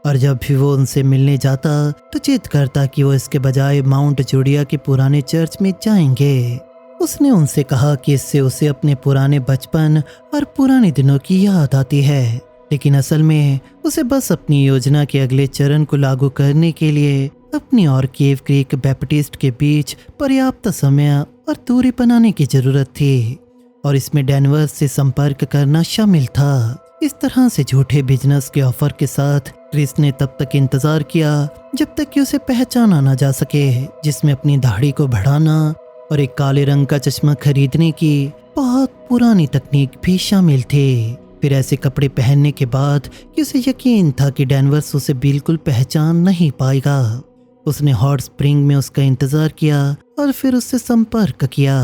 और जब भी वो उनसे मिलने जाता तो जिद करता कि वो इसके बजाय माउंट जूडिया के पुराने चर्च में जाएंगे। उसने उनसे कहा कि इससे उसे अपने पुराने बचपन और पुराने दिनों की याद आती है, लेकिन असल में उसे बस अपनी योजना के अगले चरण को लागू करने के लिए अपनी और केव क्रीक बैप्टिस्ट के बीच पर्याप्त समय और दूरी बनाने की जरूरत थी, और इसमें डेनवर्स से संपर्क करना शामिल था। इस तरह से झूठे बिजनेस के ऑफर के साथ क्रिस ने तब तक इंतजार किया जब तक कि उसे पहचाना न जा सके, जिसमें अपनी दाढ़ी को बढ़ाना और एक काले रंग का चश्मा खरीदने की बहुत पुरानी तकनीक भी शामिल थी। फिर ऐसे कपड़े पहनने के बाद कि उसे यकीन था कि डेनवर्स उसे बिल्कुल पहचान नहीं पाएगा। उसने हॉट स्प्रिंग में उसका इंतजार किया और फिर उससे संपर्क किया।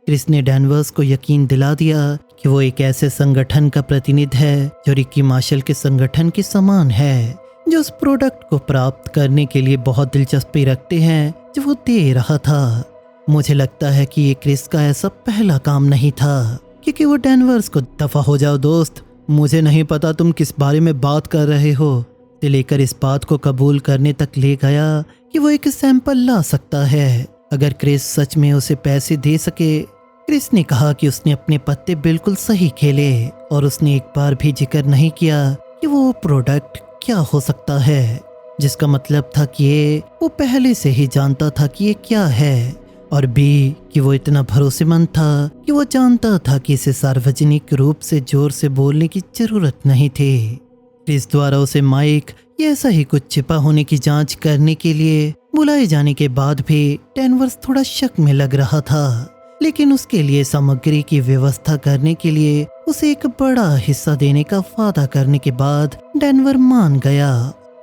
क्रिस ने डेनवर्स को यकीन दिला दिया कि वो एक ऐसे संगठन का प्रतिनिधि है जो रिकी मार्शल के संगठन के समान है, जो उस प्रोडक्ट को प्राप्त करने के लिए बहुत दिलचस्पी रखते हैं जो वो दे रहा था। मुझे लगता है कि ये क्रिस का ऐसा पहला काम नहीं था, क्योंकि वो डेनवर्स को दफा हो जाओ दोस्त, मुझे नहीं पता तुम किस बारे में बात कर रहे हो, से लेकर इस बात को कबूल करने तक ले गया कि वो एक सैंपल ला सकता है अगर क्रिस सच में उसे पैसे दे सके। क्रिस ने कहा कि उसने अपने पत्ते बिल्कुल सही खेले, और उसने एक बार भी जिक्र नहीं किया कि वो प्रोडक्ट क्या हो सकता है, जिसका मतलब था कि वो पहले से ही जानता था कि ये क्या है, और बी कि वो इतना भरोसेमंद था कि वो जानता था कि इसे सार्वजनिक रूप से जोर से बोलने की जरूरत नहीं थी। क्रिस द्वारा उसे माइक या ऐसा ही कुछ छिपा होने की जांच करने के लिए बुलाए जाने के बाद भी डेनवर्स थोड़ा शक में लग रहा था, लेकिन उसके लिए सामग्री की व्यवस्था करने के लिए उसे एक बड़ा हिस्सा देने का वादा करने के बाद डेनवर मान गया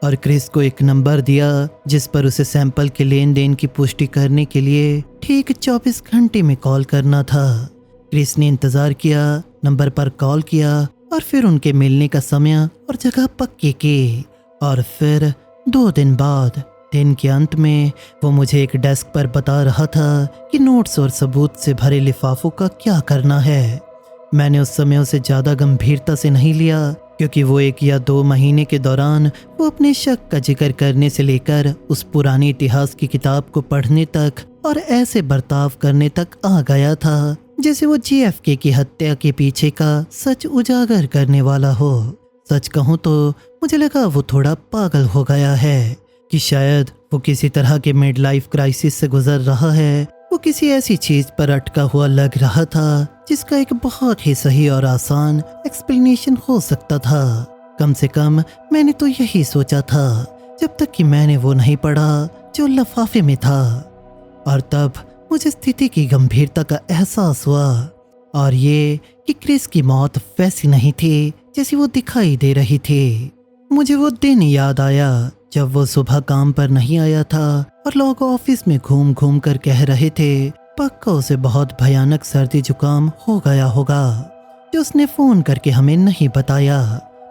और क्रिस को एक नंबर दिया जिस पर उसे सैंपल के लेन देन की पुष्टि करने के लिए ठीक 24 घंटे में कॉल करना था। क्रिस ने इंतजार किया, नंबर पर कॉल किया और फिर उनके मिलने का समय और जगह पक्की की, और फिर 2 दिन बाद दिन के अंत में वो मुझे एक डेस्क पर बता रहा था कि नोट्स और सबूत से भरे लिफाफों का क्या करना है। मैंने उस समय उसे ज़्यादा गंभीरता से नहीं लिया, क्योंकि वो 1 या 2 महीने के दौरान वो अपने शक का जिक्र करने से लेकर उस पुराने इतिहास की किताब को पढ़ने तक और ऐसे बर्ताव करने तक आ गया था जैसे वो JFK की हत्या के पीछे का सच उजागर करने वाला हो। सच कहूँ तो मुझे लगा वो थोड़ा पागल हो गया है, कि शायद वो किसी तरह के मिड लाइफ क्राइसिस से गुजर रहा है। वो किसी ऐसी चीज पर अटका हुआ लग रहा था जिसका एक बहुत ही सही और आसान एक्सप्लेनेशन हो सकता था। कम से कम मैंने तो यही सोचा था जब तक कि मैंने वो नहीं पढ़ा जो लिफाफे में था, और तब मुझे स्थिति की गंभीरता का एहसास हुआ। और ये कि क्रिस की मौत वैसी नहीं थी जैसी वो दिखाई दे रही थी। मुझे वो दिन याद आया जब वो सुबह काम पर नहीं आया था और लोग ऑफिस में घूम घूम कर कह रहे थे पक्का उसे बहुत भयानक सर्दी जुकाम हो गया होगा, जो उसने फोन करके हमें नहीं बताया।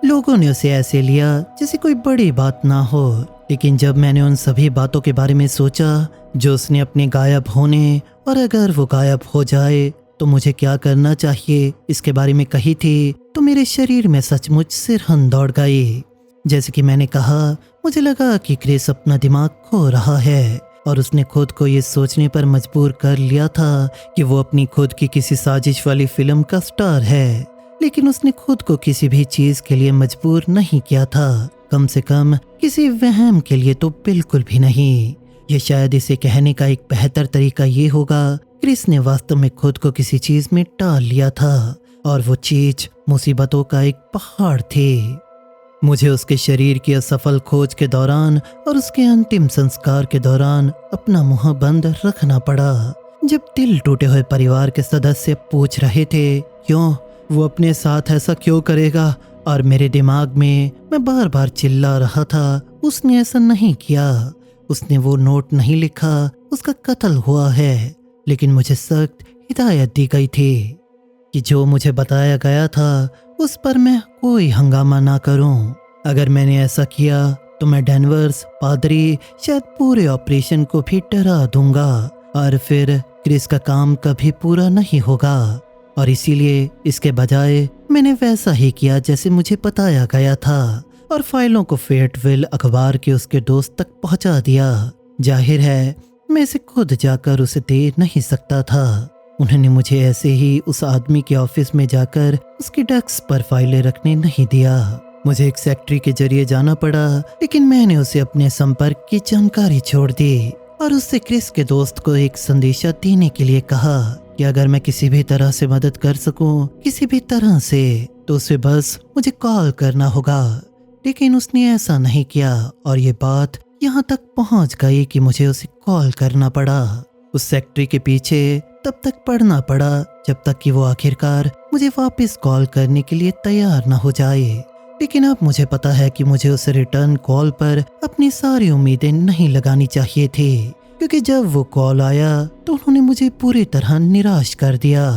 लोगों ने उसे ऐसे लिया जैसे कोई बड़ी बात ना हो, लेकिन जब मैंने उन सभी बातों के बारे में सोचा जो उसने अपने गायब होने और अगर वो गायब हो जाए तो मुझे क्या करना चाहिए इसके बारे में कही थी, तो मेरे शरीर में सचमुच सिरहन दौड़ गई। जैसे कि मैंने कहा, मुझे लगा कि क्रिस अपना दिमाग खो रहा है और उसने खुद को ये सोचने पर मजबूर कर लिया था कि वो अपनी खुद की किसी साजिश वाली फिल्म का स्टार है। लेकिन उसने खुद को किसी भी चीज के लिए मजबूर नहीं किया था, कम से कम किसी वहम के लिए तो बिल्कुल भी नहीं। ये शायद इसे कहने का एक बेहतर तरीका ये होगा, क्रिस ने वास्तव में खुद को किसी चीज में टाल लिया था और वो चीज मुसीबतों का एक पहाड़ थी। मुझे उसके शरीर की असफल खोज के दौरान और उसके अंतिम संस्कार के दौरान अपना मुंह बंद रखना पड़ा। जब दिल टूटे हुए परिवार के सदस्य पूछ रहे थे क्यों वो अपने साथ ऐसा क्यों करेगा, और मेरे दिमाग में मैं बार बार चिल्ला रहा था उसने ऐसा नहीं किया, उसने वो नोट नहीं लिखा, उसका कत्ल हुआ है। लेकिन मुझे सख्त हिदायत दी गई थी कि जो मुझे बताया गया था उस पर मैं कोई हंगामा ना करूं। अगर मैंने ऐसा किया तो मैं डेनवर्स, पादरी, शायद पूरे ऑपरेशन को भी डरा दूंगा और फिर क्रिस का काम कभी पूरा नहीं होगा। और इसीलिए इसके बजाय मैंने वैसा ही किया जैसे मुझे बताया गया था और फाइलों को फेटविल अखबार के उसके दोस्त तक पहुंचा दिया। जाहिर है मैं इसे खुद जाकर उसे दे नहीं सकता था। उन्होंने मुझे ऐसे ही उस आदमी के ऑफिस में जाकर उसकी डेस्क पर फाइलें रखने नहीं दिया। मुझे एक सेक्रेटरी के जरिए जाना पड़ा, लेकिन मैंने उसे अपने संपर्क की जानकारी छोड़ दी और उससे क्रिस के दोस्त को एक संदेशा देने के लिए कहा कि अगर मैं किसी भी तरह से मदद कर सकूं, किसी भी तरह से, तो उसे बस मुझे कॉल करना होगा। लेकिन उसने ऐसा नहीं किया और ये बात यहाँ तक पहुँच गई कि मुझे उसे कॉल करना पड़ा। उस सेक्रेटरी के पीछे तब तक पढ़ना पड़ा जब तक कि वो आखिरकार मुझे वापस कॉल करने के लिए तैयार न हो जाए। लेकिन अब मुझे पता है कि मुझे उस रिटर्न कॉल पर अपनी सारी उम्मीदें नहीं लगानी चाहिए थी, क्योंकि जब वो कॉल आया तो उन्होंने मुझे पूरी तरह निराश कर दिया।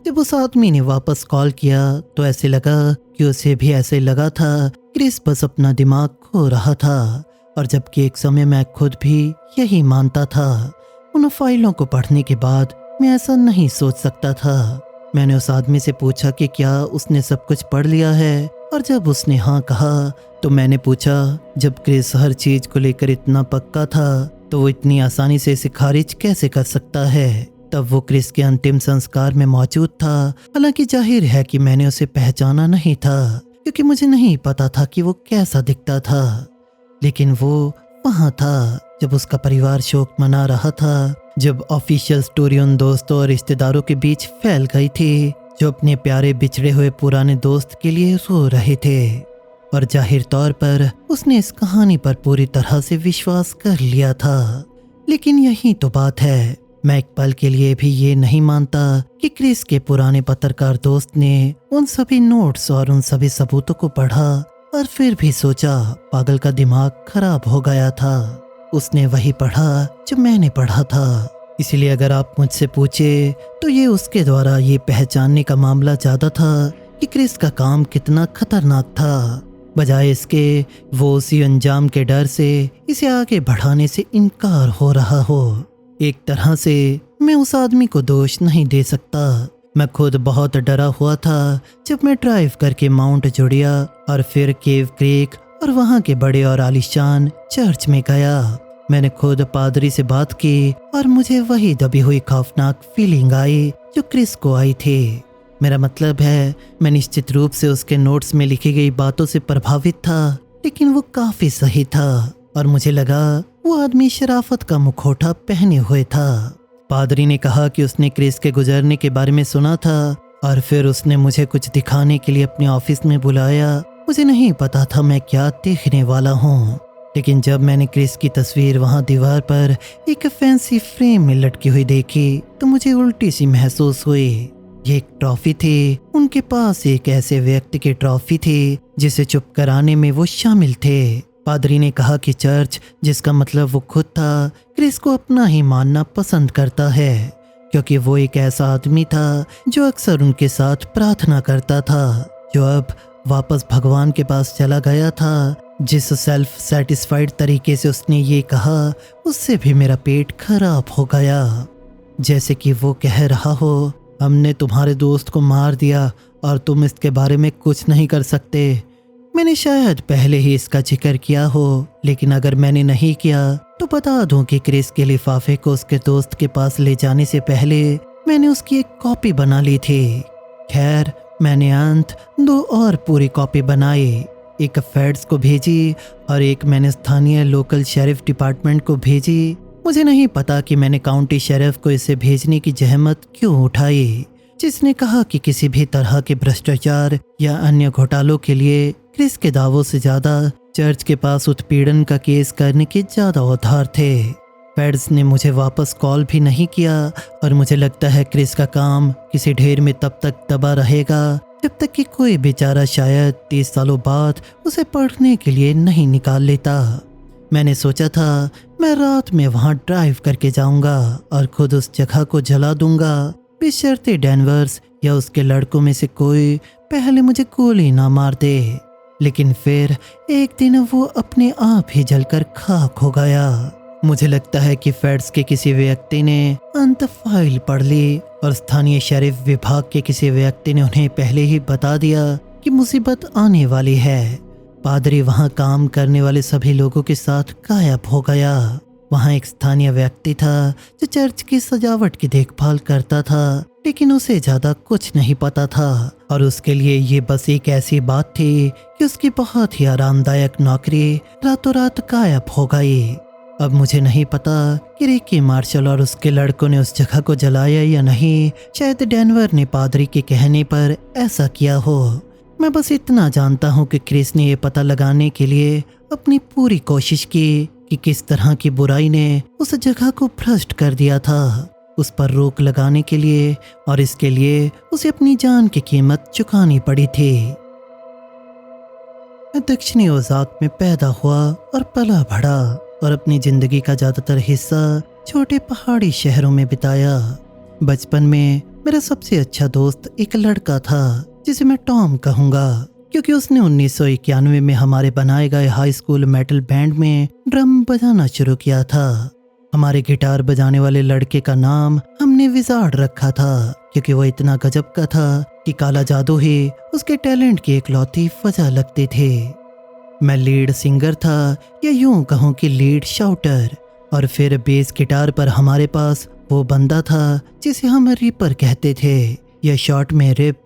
जब उस आदमी ने वापस कॉल किया तो ऐसे लगा कि उसे भी ऐसे लगा था क्रिस बस अपना दिमाग खो रहा था, और जबकि एक समय मैं खुद भी यही मानता था। उन फाइलों को पढ़ने के बाद मैं ऐसा नहीं सोच सकता था। मैंने उस आदमी से पूछा कि क्या उसने सब कुछ पढ़ लिया है, और जब उसने हाँ कहा तो मैंने पूछा जब क्रिस हर चीज को लेकर इतना पक्का था तो वो इतनी आसानी से इसे खारिज कैसे कर सकता है। तब वो क्रिस के अंतिम संस्कार में मौजूद था। हालांकि जाहिर है कि मैंने उसे पहचाना नहीं था, क्योंकि मुझे नहीं पता था कि वो कैसा दिखता था। लेकिन वो वहाँ था जब उसका परिवार शोक मना रहा था, जब ऑफिशियल स्टोरी उन दोस्तों और रिश्तेदारों के बीच फैल गई थी जो अपने प्यारे बिछड़े हुए पुराने दोस्त के लिए रो रहे थे। और जाहिर तौर पर उसने इस कहानी पर पूरी तरह से विश्वास कर लिया था। लेकिन यही तो बात है, मैं एक पल के लिए भी ये नहीं मानता कि क्रिस के पुराने पत्रकार दोस्त ने उन सभी नोट्स और उन सभी सबूतों को पढ़ा और फिर भी सोचा पागल का दिमाग खराब हो गया था। उसने वही पढ़ा जो मैंने पढ़ा था। इसलिए अगर आप मुझसे पूछे तो ये उसके द्वारा ये पहचानने का मामला ज्यादा था कि क्रिस का काम कितना खतरनाक था, बजाय इसके वो उसी अंजाम के डर से इसे आगे बढ़ाने से इनकार हो रहा हो। एक तरह से मैं उस आदमी को दोष नहीं दे सकता। मैं खुद बहुत डरा हुआ था जब मैं ड्राइव करके माउंट जुड़िया और फिर केव क्रीक और वहाँ के बड़े और आलीशान चर्च में गया। मैंने खुद पादरी से बात की और मुझे वही दबी हुई खौफनाक फीलिंग आई जो क्रिस को आई थी। मेरा मतलब है मैं निश्चित रूप से उसके नोट्स में लिखी गई बातों से प्रभावित था, लेकिन वो काफी सही था और मुझे लगा वो आदमी शराफत का मुखौटा पहने हुए था। पादरी ने कहा कि उसने क्रिस के गुजरने के बारे में सुना था और फिर उसने मुझे कुछ दिखाने के लिए अपने ऑफिस में बुलाया। मुझे नहीं पता था मैं क्या देखने वाला हूँ, लेकिन जब मैंने क्रिस की तस्वीर वहाँ दीवार पर एक फैंसी फ्रेम में लटकी हुई देखी तो मुझे उल्टी सी महसूस हुई। ये एक ट्रॉफी थी। उनके पास एक ऐसे व्यक्ति की ट्रॉफी थी जिसे चुप कराने में वो शामिल थे। पादरी ने कहा कि चर्च, जिसका मतलब वो खुद था, क्रिस को अपना ही मानना पसंद करता है, क्योंकि वो एक ऐसा आदमी था जो अक्सर उनके साथ प्रार्थना करता था, जो अब वापस भगवान के पास चला गया था। जिस सेल्फ सेटिस्फाइड तरीके से उसने ये कहा, उससे भी मेरा पेट खराब हो गया। जैसे कि वो कह रहा हो, हमने तुम्हारे दोस्त को मार दिया और तुम इसके बारे में कुछ नहीं कर सकते। मैंने शायद पहले ही इसका जिक्र किया हो, लेकिन अगर मैंने नहीं किया तो बता दूं कि क्रिस के लिफाफे को उसके दोस्त के पास ले जाने से पहले मैंने उसकी एक कॉपी बना ली थी। खैर, मैंने अंत 2 और पूरी कॉपी बनाई। एक फेड्स को भेजी और एक मैंने स्थानीय लोकल शेरिफ डिपार्टमेंट को भेजी। मुझे नहीं पता कि मैंने काउंटी शेरिफ को इसे भेजने की जहमत क्यों उठाई, जिसने कहा कि किसी भी तरह के भ्रष्टाचार या अन्य घोटालों के लिए क्रिस के दावों से ज्यादा चर्च के पास उत्पीड़न का केस करने के ज्यादा औधार थे। फेड्स ने मुझे वापस कॉल भी नहीं किया और मुझे लगता है क्रिस का काम किसी ढेर में तब तक दबा रहेगा जब तक कि कोई बेचारा शायद 30 सालों बाद उसे पढ़ने के लिए नहीं निकाल लेता। मैंने सोचा था मैं रात में वहां ड्राइव करके जाऊंगा और खुद उस जगह को जला दूंगा, बशर्ते डेनवर्स या उसके लड़कों में से कोई पहले मुझे गोली ना मार दे। लेकिन फिर एक दिन वो अपने आप ही जलकर खाक हो गया। मुझे लगता है कि फेड्स के किसी व्यक्ति ने अंत फाइल पढ़ ली और स्थानीय शेरिफ विभाग के किसी व्यक्ति ने उन्हें पहले ही बता दिया कि मुसीबत आने वाली है। पादरी वहां काम करने वाले सभी लोगों के साथ गायब हो गया। वहां एक स्थानीय व्यक्ति था जो चर्च की सजावट की देखभाल करता था, लेकिन उसे ज्यादा कुछ नहीं पता था और उसके लिए ये बस एक ऐसी बात थी कि उसकी बहुत ही आरामदायक नौकरी रातों रात गायब हो गई। अब मुझे नहीं पता कि रिकी मार्शल और उसके लड़कों ने उस जगह को जलाया या नहीं। शायद डेनवर ने पादरी के कहने पर ऐसा किया हो। मैं बस इतना जानता हूँ कि क्रिस ने ये पता लगाने के लिए अपनी पूरी कोशिश की कि किस तरह की बुराई ने उस जगह को भ्रष्ट कर दिया था। उस पर रोक लगाने के लिए और इसके लिए उसे अपनी जान की कीमत चुकानी पड़ी थी। मैं दक्षिणी ओज़ाक में पैदा हुआ और पला बढ़ा और अपनी जिंदगी का ज्यादातर हिस्सा छोटे पहाड़ी शहरों में बिताया। बचपन में मेरा सबसे अच्छा दोस्त एक लड़का था जिसे मैं टॉम कहूँगा, क्योंकि उसने 1991 में हमारे बनाए गए हाई स्कूल मेटल बैंड में ड्रम बजाना शुरू किया था। हमारे गिटार बजाने वाले लड़के का नाम हमने विजार्ड रखा था, क्योंकि वो इतना गजब का था कि काला जादू ही उसके टैलेंट की इकलौती वजह लगती थी। मैं लीड सिंगर था, या यूं कहूँ कि लीड शाउटर, और फिर बेस गिटार पर हमारे पास वो बंदा था जिसे हम रिपर कहते थे, या शॉर्ट में रिप।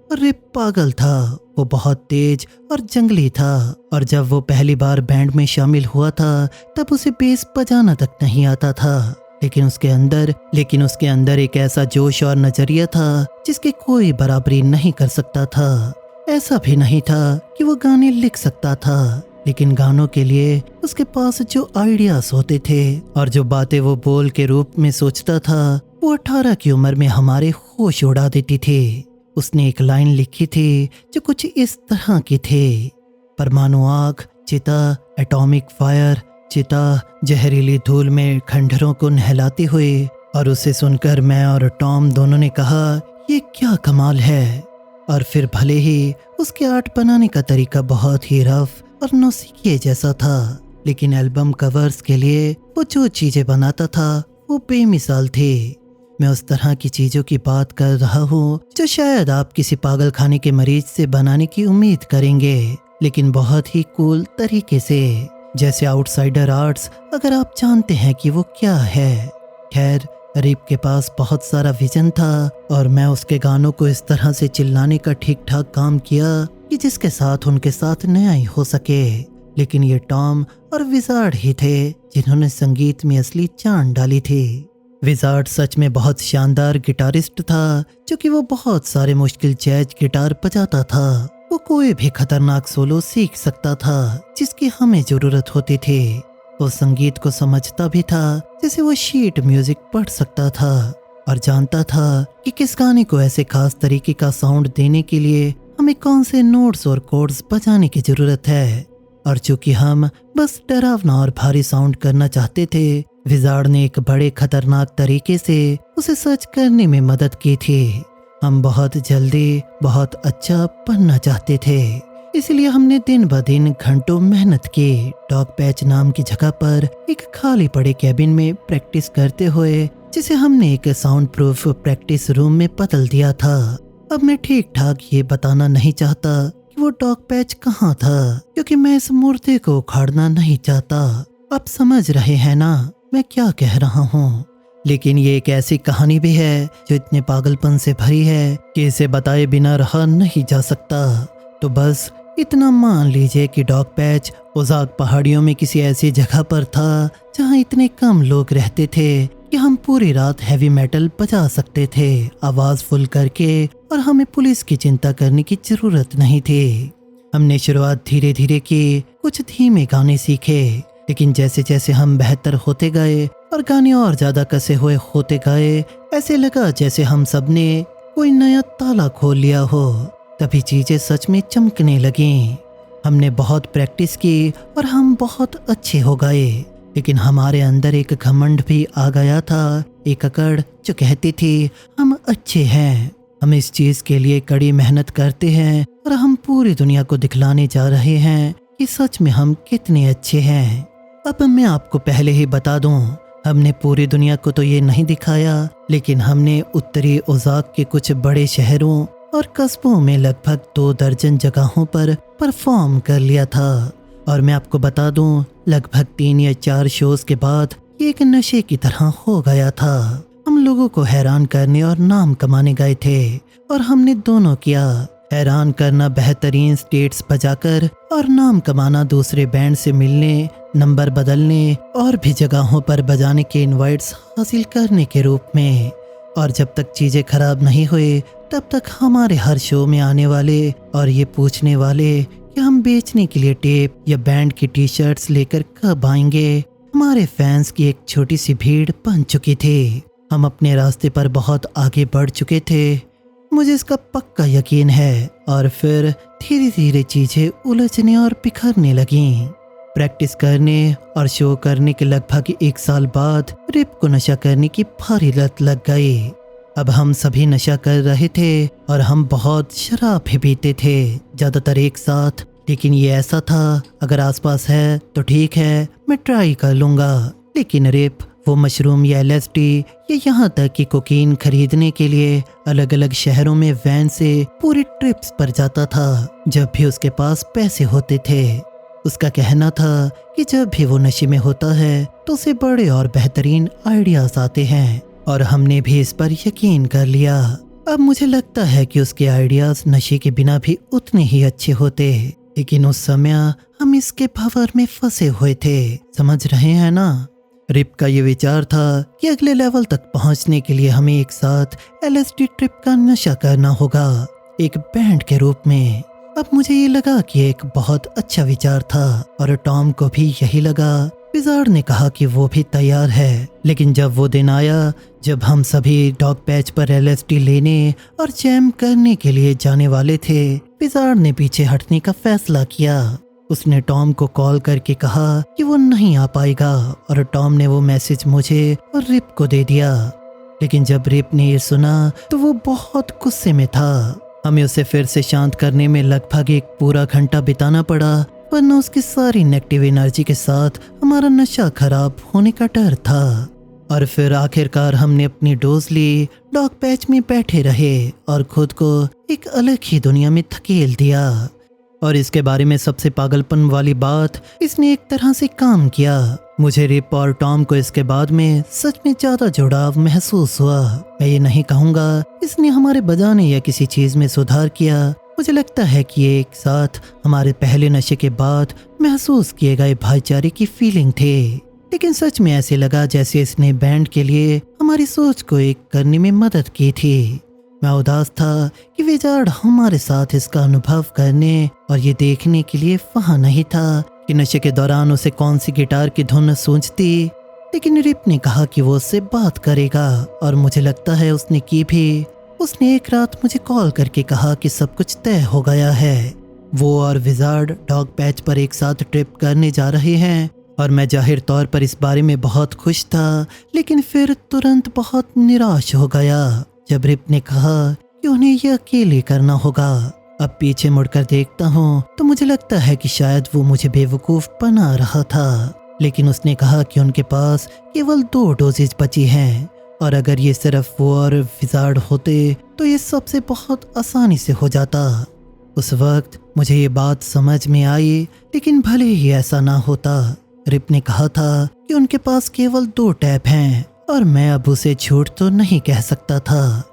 और रिप पागल था, वो बहुत तेज और जंगली था, और जब वो पहली बार बैंड में शामिल हुआ था तब उसे बेस बजाना तक नहीं आता था, लेकिन उसके अंदर एक ऐसा जोश और नजरिया था जिसकी कोई बराबरी नहीं कर सकता था। ऐसा भी नहीं था कि वो गाने लिख सकता था, लेकिन गानों के लिए उसके पास जो आइडियाज होते थे और जो बातें वो बोल के रूप में सोचता था, वो 18 की उम्र में हमारे होश उड़ा देती थी। उसने एक लाइन लिखी थी जो कुछ इस तरह की थी: परमाणु आग, चिता, एटॉमिक फायर, चिता जहरीली धूल में खंडहरों को नहलाती हुई। और उसे सुनकर मैं और टॉम दोनों ने कहा, ये क्या कमाल है। और फिर भले ही उसके आर्ट बनाने का तरीका बहुत ही रफ और नौसिखिए जैसा था, लेकिन एल्बम कवर्स के लिए वो जो चीजें बनाता था वो बेमिसाल थी। मैं उस तरह की चीजों की बात कर रहा हूँ जो शायद आप किसी पागल खाने के मरीज से बनाने की उम्मीद करेंगे, लेकिन बहुत ही कूल तरीके से, जैसे आउटसाइडर आर्ट्स, अगर आप जानते हैं कि वो क्या है। खैर, रिप के पास बहुत सारा विजन था और मैं उसके गानों को इस तरह से चिल्लाने का ठीक ठाक काम किया कि जिसके साथ उनके साथ न्याय हो सके। लेकिन ये टॉम और विजार्ड ही थे जिन्होंने संगीत में असली जान डाली थी। विजार्ड सच में बहुत शानदार गिटारिस्ट था, क्योंकि वो बहुत सारे मुश्किल जैज गिटार बजाता था। वो कोई भी खतरनाक सोलो सीख सकता था जिसकी हमें जरूरत होती थी। वो संगीत को समझता भी था, जैसे वो शीट म्यूजिक पढ़ सकता था। और जानता था कि किस गाने को ऐसे खास तरीके का साउंड देने के लिए हमें कौन से नोट्स और कोड्स बजाने की जरूरत है। और चूंकि हम बस डरावना और भारी साउंड करना चाहते थे, विजार्ड ने एक बड़े खतरनाक तरीके से उसे सर्च करने में मदद की थी। हम बहुत जल्दी बहुत अच्छा बनना चाहते थे, इसलिए हमने दिन ब दिन घंटों मेहनत की। डॉग पैच नाम की जगह पर एक खाली पड़े कैबिन में प्रैक्टिस करते हुए, जिसे हमने एक साउंड प्रूफ प्रैक्टिस रूम में बदल दिया था। अब मैं ठीक ठाक ये बताना नहीं चाहता कि वो डॉग पैच कहाँ था, क्योंकि मैं इस मुर्दे को उखाड़ना नहीं चाहता। आप समझ रहे हैं ना मैं क्या कह रहा हूँ। लेकिन ये एक ऐसी कहानी भी है जो इतने पागलपन से भरी है कि इसे बताए बिना रहा नहीं जा सकता। तो बस इतना मान लीजिए कि डॉग पैच ओजाक पहाड़ियों में किसी ऐसी जगह पर था जहाँ इतने कम लोग रहते थे कि हम पूरी रात हैवी मेटल बजा सकते थे आवाज फुल करके, और हमें पुलिस की चिंता करने की जरूरत नहीं थी। हमने शुरुआत धीरे धीरे की, कुछ धीमे गाने सीखे, लेकिन जैसे जैसे हम बेहतर होते गए और गाने और ज्यादा कसे हुए होते गए, ऐसे लगा जैसे हम सब ने कोई नया ताला खोल लिया हो। तभी चीजें सच में चमकने लगीं। हमने बहुत प्रैक्टिस की और हम बहुत अच्छे हो गए, लेकिन हमारे अंदर एक घमंड भी आ गया था, एक अकड़ जो कहती थी हम अच्छे हैं, हम इस चीज के लिए कड़ी मेहनत करते हैं और हम पूरी दुनिया को दिखलाने जा रहे हैं कि सच में हम कितने अच्छे हैं। अब मैं आपको पहले ही बता दूं, हमने पूरी दुनिया को तो ये नहीं दिखाया, लेकिन हमने उत्तरी ओजाक के कुछ बड़े शहरों और कस्बों में लगभग 2 दर्जन जगहों पर परफॉर्म कर लिया था। और मैं आपको बता दूं, लगभग 3 या 4 शोज के बाद ये एक नशे की तरह हो गया था। हम लोगों को हैरान करने और नाम कमाने गए थे, और हमने दोनों किया। हैरान करना बेहतरीन स्टेट्स बजाकर, और नाम कमाना दूसरे बैंड से मिलने, नंबर बदलने और भी जगहों पर बजाने के इनवाइट्स हासिल करने के रूप में। और जब तक चीजें खराब नहीं हुई, तब तक हमारे हर शो में आने वाले और ये पूछने वाले कि हम बेचने के लिए टेप या बैंड की टी-शर्ट्स लेकर कब आएंगे, हमारे फैंस की एक छोटी सी भीड़ बन चुकी थी। हम अपने रास्ते पर बहुत आगे बढ़ चुके थे, मुझे इसका पक्का यकीन है। और फिर धीरे धीरे चीजें उलझने और बिखरने लगीं। प्रैक्टिस करने और शो करने के लगभग 1 साल बाद रिप को नशा करने की भारी लत लग गई। अब हम सभी नशा कर रहे थे और हम बहुत शराब भी पीते थे, ज्यादातर एक साथ। लेकिन ये ऐसा था, अगर आसपास है तो ठीक है, मैं ट्राई कर लूंगा। लेकिन रिप वो मशरूम या LSD या यहाँ तक कि कोकीन खरीदने के लिए अलग अलग शहरों में वैन से पूरी ट्रिप्स पर जाता था जब भी उसके पास पैसे होते थे। उसका कहना था कि जब भी वो नशे में होता है तो उसे बड़े और बेहतरीन आइडियाज आते हैं, और हमने भी इस पर यकीन कर लिया। अब मुझे लगता है कि उसके आइडियाज नशे के बिना भी उतने ही अच्छे होते, लेकिन उस समय हम इसके भंवर में फंसे हुए थे। समझ रहे हैं ना? रिप का ये विचार था कि अगले लेवल तक पहुंचने के लिए हमें एक साथ LSD ट्रिप का नशा करना होगा, एक बैंड के रूप में। अब मुझे ये लगा कि एक बहुत अच्छा विचार था, और टॉम को भी यही लगा। विजार्ड ने कहा कि वो भी तैयार है, लेकिन जब वो दिन आया जब हम सभी डॉग पैच पर LSD लेने और जैम करने के लिए जाने वाले थे, विजार्ड ने पीछे हटने का फैसला किया। उसने टॉम को कॉल करके कहा कि वो नहीं आ पाएगा, और टॉम ने वो मैसेज मुझे और रिप को दे दिया। लेकिन जब रिप ने ये सुना तो वो बहुत गुस्से में था। हमें उसे फिर से शांत करने में लगभग 1 पूरा घंटा बिताना पड़ा, वरना उसकी सारी नेगेटिव एनर्जी के साथ हमारा नशा खराब होने का डर था। और फिर आखिरकार हमने अपनी डोज ली, डॉग पैच में बैठे रहे और खुद को एक अलग ही दुनिया में धकेल दिया। और इसके बारे में सबसे पागलपन वाली बात, इसने एक तरह से काम किया। मुझे रिप और टॉम को इसके बाद में सच में ज्यादा जुड़ाव महसूस हुआ। मैं ये नहीं कहूँगा इसने हमारे बजाने या किसी चीज में सुधार किया। मुझे लगता है कि ये एक साथ हमारे पहले नशे के बाद महसूस किए गए भाईचारे की फीलिंग थे। लेकिन सच में ऐसे लगा जैसे इसने बैंड के लिए हमारी सोच को एक करने में मदद की थी। मैं उदास था कि विजार्ड हमारे साथ इसका अनुभव करने और ये देखने के लिए वहाँ नहीं था कि नशे के दौरान उसे कौन सी गिटार की धुन सूझती। लेकिन रिप ने कहा कि वो उससे बात करेगा और मुझे लगता है उसने की भी। उसने एक रात मुझे कॉल करके कहा कि सब कुछ तय हो गया है। वो और विजार्ड डॉग पैच पर एक साथ ट्रिप करने जा रहे हैं और मैं जाहिर तौर पर इस बारे में बहुत खुश था, लेकिन फिर तुरंत बहुत निराश हो गया जब रिप ने कहा कि उन्हें यह अकेले करना होगा। अब पीछे मुड़कर देखता हूँ तो मुझे लगता है कि शायद वो मुझे बेवकूफ़ बना रहा था, लेकिन उसने कहा कि उनके पास केवल 2 डोजेज बची हैं और अगर ये सिर्फ वो और विजार्ड होते तो ये सबसे बहुत आसानी से हो जाता। उस वक्त मुझे ये बात समझ में आई, लेकिन भले ही ऐसा ना होता। रिप ने कहा था कि उनके पास केवल 2 टैब हैं और मैं अब उसे झूठ तो नहीं कह सकता था।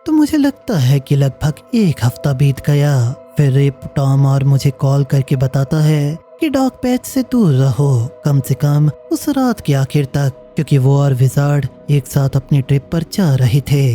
तो मुझे लगता है कि लगभग 1 हफ्ता बीत गया। फिर रिप टॉम और मुझे कॉल करके बताता है कि डॉग पैच से दूर रहो, कम से कम उस रात के आखिर तक, क्योंकि वो और विजार्ड एक साथ अपनी ट्रिप पर जा रहे थे।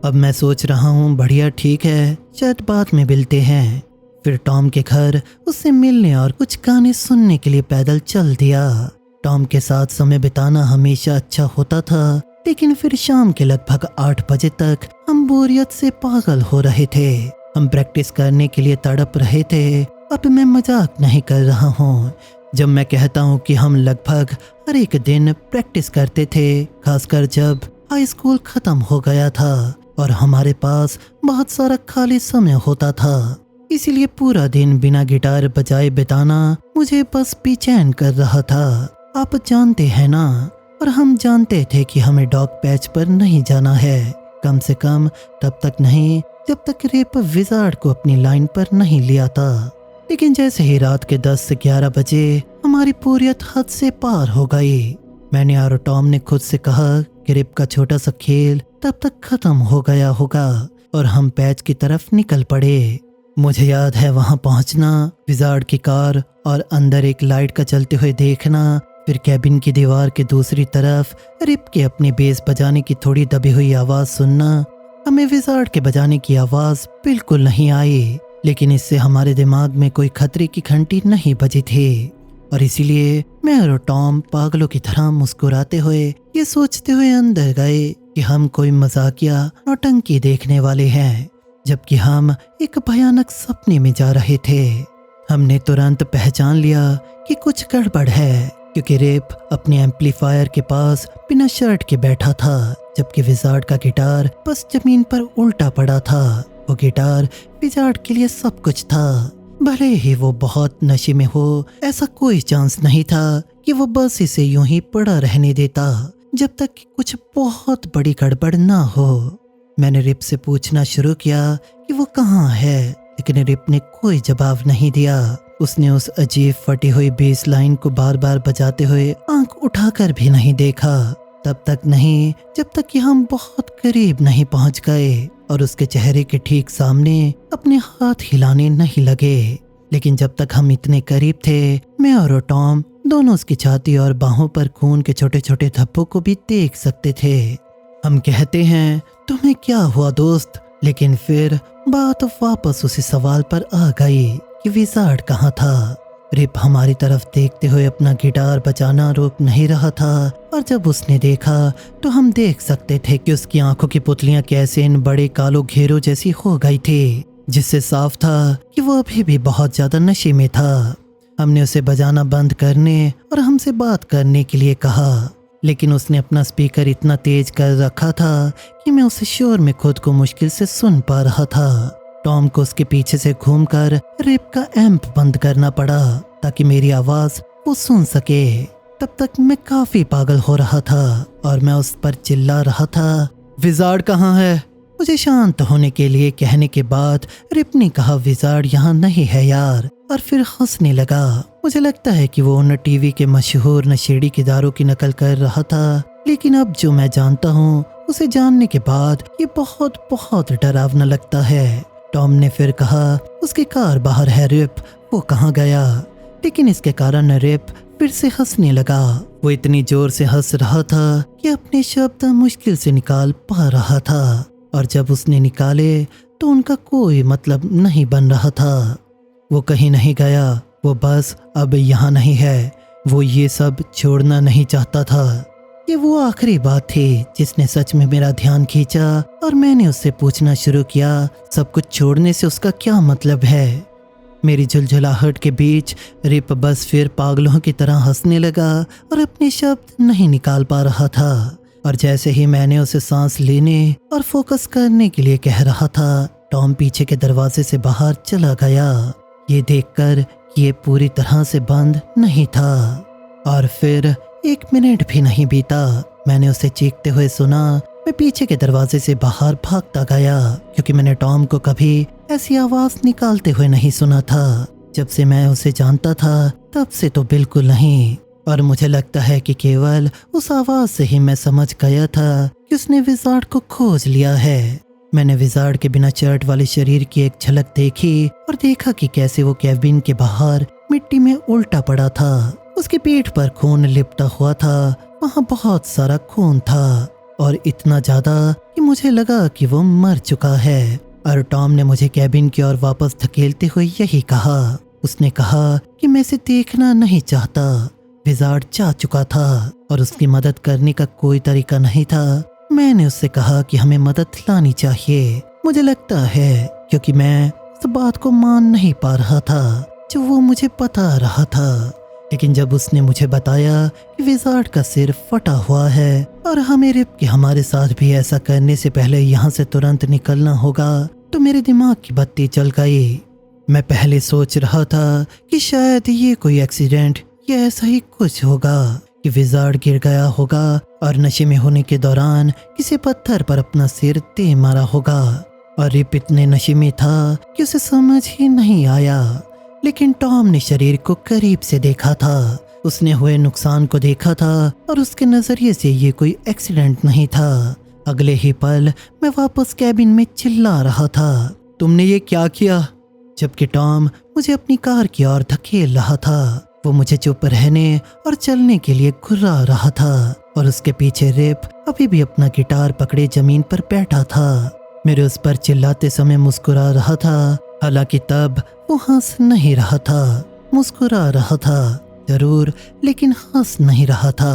अब मैं सोच रहा हूँ बढ़िया, ठीक है, शायद बाद में मिलते हैं। फिर टॉम के घर उससे मिलने और कुछ गाने सुनने के लिए पैदल चल दिया। टॉम के साथ समय बिताना हमेशा अच्छा होता था, लेकिन फिर शाम के लगभग 8 बजे तक हम बोरियत से पागल हो रहे थे। हम प्रैक्टिस करने के लिए तड़प रहे थे। अब मैं मजाक नहीं कर रहा हूँ जब मैं कहता हूँ कि हम लगभग हर एक दिन प्रैक्टिस करते थे, खासकर जब हाई स्कूल खत्म हो गया था और हमारे पास बहुत सारा खाली समय होता था। इसीलिए पूरा दिन बिना गिटार बजाए बिताना मुझे बस बेचैन कर रहा था। आप जानते हैं ना, और हम जानते थे कि हमें डॉग पैच पर नहीं जाना है, कम से कम तब तक नहीं जब तक रिप विजार्ड को अपनी लाइन पर नहीं ले आता। लेकिन जैसे ही रात के 10 से 11 बजे हमारी बोरियत हद से पार हो गई। मैंने और टॉम ने खुद से कहा कि रिप का छोटा सा खेल तब तक खत्म हो गया होगा और हम पैच की तरफ निकल पड़े। मुझे याद है वहां पहुंचना, विजार्ड की कार और अंदर एक लाइट का चलते हुए देखना, फिर कैबिन की दीवार के दूसरी तरफ रिप के अपने बेस बजाने की थोड़ी दबी हुई आवाज सुनना। हमें विजार्ड के बजाने की आवाज बिल्कुल नहीं आई, लेकिन इससे हमारे दिमाग में कोई खतरे की घंटी नहीं बजी थी और इसीलिए मैं और टॉम पागलों की तरह मुस्कुराते हुए ये सोचते हुए अंदर गए कि हम कोई मजाकिया नौटंकी देखने वाले हैं, जबकि हम एक भयानक सपने में जा रहे थे। हमने तुरंत पहचान लिया कि कुछ गड़बड़ है, क्योंकि रिप अपने एम्पलीफायर के पास बिना शर्ट के बैठा था, जबकि विजार्ड का गिटार बस जमीन पर उल्टा पड़ा था। वो गिटार विजार्ड के लिए सब कुछ था। भले ही वो बहुत नशे में हो, ऐसा कोई चांस नहीं था कि वो बस इसे यूं ही पड़ा रहने देता जब तक कि कुछ बहुत बड़ी गड़बड़ ना हो। मैंने रिप से पूछना शुरू किया कि वो कहाँ है, लेकिन रिप ने कोई जवाब नहीं दिया। उसने उस अजीब फटी हुई बेस लाइन को बार बार बजाते हुए आंख उठाकर भी नहीं देखा, तब तक नहीं जब तक कि हम बहुत करीब नहीं पहुंच गए और उसके चेहरे के ठीक सामने अपने हाथ हिलाने नहीं लगे। लेकिन जब तक हम इतने करीब थे, मैं और टॉम दोनों उसकी छाती और बाहों पर खून के छोटे छोटे धब्बों को भी देख सकते थे। हम कहते हैं, तुम्हें क्या हुआ दोस्त? लेकिन फिर बात वापस उसी सवाल पर आ गई कि विजार्ड कहाँ था। रिप हमारी तरफ देखते हुए अपना गिटार बजाना रोक नहीं रहा था और जब उसने देखा तो हम देख सकते थे कि उसकी आंखों की पुतलियां कैसे इन बड़े कालो घेरों जैसी हो गई थी, जिससे साफ था कि वो अभी भी बहुत ज्यादा नशे में था। हमने उसे बजाना बंद करने और हमसे बात करने के लिए कहा, लेकिन उसने अपना स्पीकर इतना तेज कर रखा था कि मैं उस शोर में खुद को मुश्किल से सुन पा रहा था। टॉम को उसके पीछे से घूमकर रिप का एम्प बंद करना पड़ा ताकि मेरी आवाज वो सुन सके। तब तक मैं काफी पागल हो रहा था और मैं उस पर चिल्ला रहा था, विजार्ड कहाँ है? मुझे शांत होने के लिए कहने के बाद रिप ने कहा, विजार्ड यहाँ नहीं है यार, और फिर हंसने लगा। मुझे लगता है कि वो उन टीवी के मशहूर नशेड़ी के दारों की नकल कर रहा था, लेकिन अब जो मैं जानता हूँ उसे जानने के बाद ये बहुत बहुत डरावना लगता है। टॉम ने फिर कहा, उसकी कार बाहर है रिप, वो कहाँ गया? लेकिन इसके कारण रिप फिर से हंसने लगा। वो इतनी जोर से हंस रहा था कि अपने शब्द मुश्किल से निकाल पा रहा था, और जब उसने निकाले तो उनका कोई मतलब नहीं बन रहा था। वो कहीं नहीं गया, वो बस अब यहाँ नहीं है। वो ये सब छोड़ना नहीं चाहता था। ये वो आखिरी बात थी जिसने सच में मेरा ध्यान खींचा और मैंने उससे पूछना शुरू किया, सब कुछ छोड़ने से उसका क्या मतलब है। मेरी झुलझुलाहट के बीच रिप बस फिर पागलों की तरह हंसने लगा और अपने शब्द नहीं निकाल पा रहा था। और जैसे ही मैंने उसे सांस लेने और फोकस करने के लिए कह रहा था, टॉम पीछे के दरवाजे से बाहर चला गया, ये देखकर कि ये पूरी तरह से बंद नहीं था। और फिर 1 मिनट भी नहीं बीता, मैंने उसे चीखते हुए सुना। मैं पीछे के दरवाजे से बाहर भागता गया क्योंकि मैंने टॉम को कभी ऐसी आवाज निकालते हुए नहीं सुना था। जब से मैं उसे जानता था तब से तो बिल्कुल नहीं। और मुझे लगता है कि केवल उस आवाज से ही मैं समझ गया था कि उसने विजार्ड को खोज लिया है। मैंने विजार्ड के बिना शर्ट वाले शरीर की एक झलक देखी और देखा कि कैसे वो कैबिन के बाहर मिट्टी में उल्टा पड़ा था। उसके पीठ पर खून लिपटा हुआ था, वहाँ बहुत सारा खून था और इतना ज्यादा कि मुझे लगा कि वो मर चुका है। और टॉम ने मुझे कैबिन की ओर वापस धकेलते हुए यही कहा। उसने कहा कि मैं इसे देखना नहीं चाहता। विजार्ड जा चुका था और उसकी मदद करने का कोई तरीका नहीं था। मैंने उससे कहा कि हमें मदद लानी चाहिए। मुझे लगता है क्योंकि मैं इस बात को मान नहीं पा रहा था जो वो मुझे बता रहा था। लेकिन जब उसने मुझे बताया कि विजार्ड का सिर फटा हुआ है और हमें रिप के हमारे साथ भी ऐसा करने से पहले यहाँ से तुरंत निकलना होगा, तो मेरे दिमाग की बत्ती जल गई। मैं पहले सोच रहा था कि शायद ये कोई एक्सीडेंट या ऐसा ही कुछ होगा कि विजार्ड गिर गया होगा और नशे में होने के दौरान किसी पत्थर पर अपना सिर दे मारा होगा। और रिप इतने नशे में था कि उसे समझ ही नहीं आया। लेकिन टॉम ने शरीर को करीब से देखा था, उसने हुए नुकसान को देखा था और उसके नजरिए से ये कोई एक्सीडेंट नहीं था। अगले ही पल मैं वापस कैबिन में चिल्ला रहा था, तुमने ये क्या किया? जबकि टॉम मुझे अपनी कार की ओर धकेल रहा था। वो मुझे चुप रहने और चलने के लिए घुरा रहा था और उसके पीछे रिप अभी भी अपना गिटार पकड़े जमीन पर बैठा था। मेरे उस पर चिल्लाते समय मुस्कुरा रहा था, हालांकि तब वो हंस नहीं रहा था। मुस्कुरा रहा था जरूर, लेकिन हंस नहीं रहा था।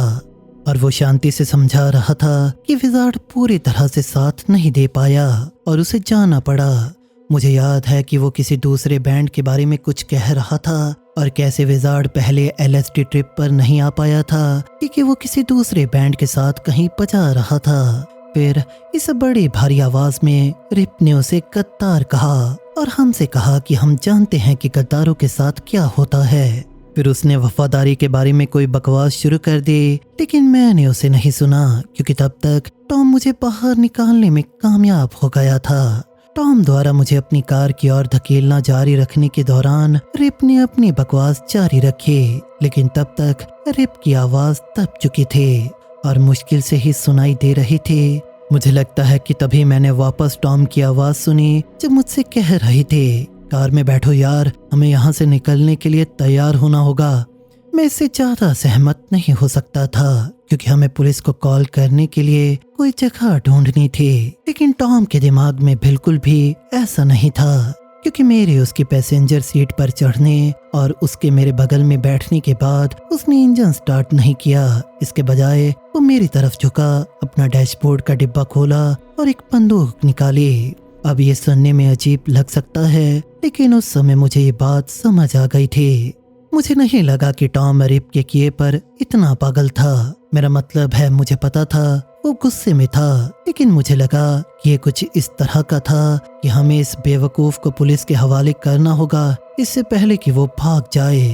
और वो शांति से समझा रहा था कि विजार्ड पूरी तरह से साथ नहीं दे पाया और उसे जाना पड़ा। मुझे याद है कि वो किसी दूसरे बैंड के बारे में कुछ कह रहा था और कैसे विजार्ड पहले LSD ट्रिप पर नहीं आ पाया था क्योंकि वो किसी दूसरे बैंड के साथ कहीं बजा रहा था। फिर इस बड़ी भारी आवाज में रिप ने उसे गद्दार कहा और हमसे कहा कि हम जानते हैं कि गद्दारों के साथ क्या होता है। फिर उसने वफादारी के बारे में कोई बकवास शुरू कर दी, लेकिन मैंने उसे नहीं सुना क्योंकि तब तक टॉम मुझे बाहर निकालने में कामयाब हो गया था। टॉम द्वारा मुझे अपनी कार की ओर धकेलना जारी रखने के दौरान रिप ने अपनी बकवास जारी रखी, लेकिन तब तक रिप की आवाज दब चुकी थी और मुश्किल से ही सुनाई दे रही थी। मुझे लगता है कि तभी मैंने वापस टॉम की आवाज सुनी जो मुझसे कह रही थी, कार में बैठो यार, हमें यहाँ से निकलने के लिए तैयार होना होगा। मैं इससे ज्यादा सहमत नहीं हो सकता था क्योंकि हमें पुलिस को कॉल करने के लिए कोई जगह ढूंढनी थी। लेकिन टॉम के दिमाग में बिल्कुल भी ऐसा नहीं था क्योंकि मेरे उसकी पैसेंजर सीट पर चढ़ने और उसके मेरे बगल में बैठने के बाद उसने इंजन स्टार्ट नहीं किया। इसके बजाय वो मेरी तरफ झुका, अपना डैशबोर्ड का डिब्बा खोला और एक बंदूक निकाली। अब ये सुनने में अजीब लग सकता है, लेकिन उस समय मुझे ये बात समझ आ गई थी। मुझे नहीं लगा कि टॉम रिप के किए पर इतना पागल था। मेरा मतलब है मुझे पता था वो गुस्से में था, लेकिन मुझे लगा कि ये कुछ इस तरह का था कि हमें इस बेवकूफ को पुलिस के हवाले करना होगा इससे पहले कि वो भाग जाए।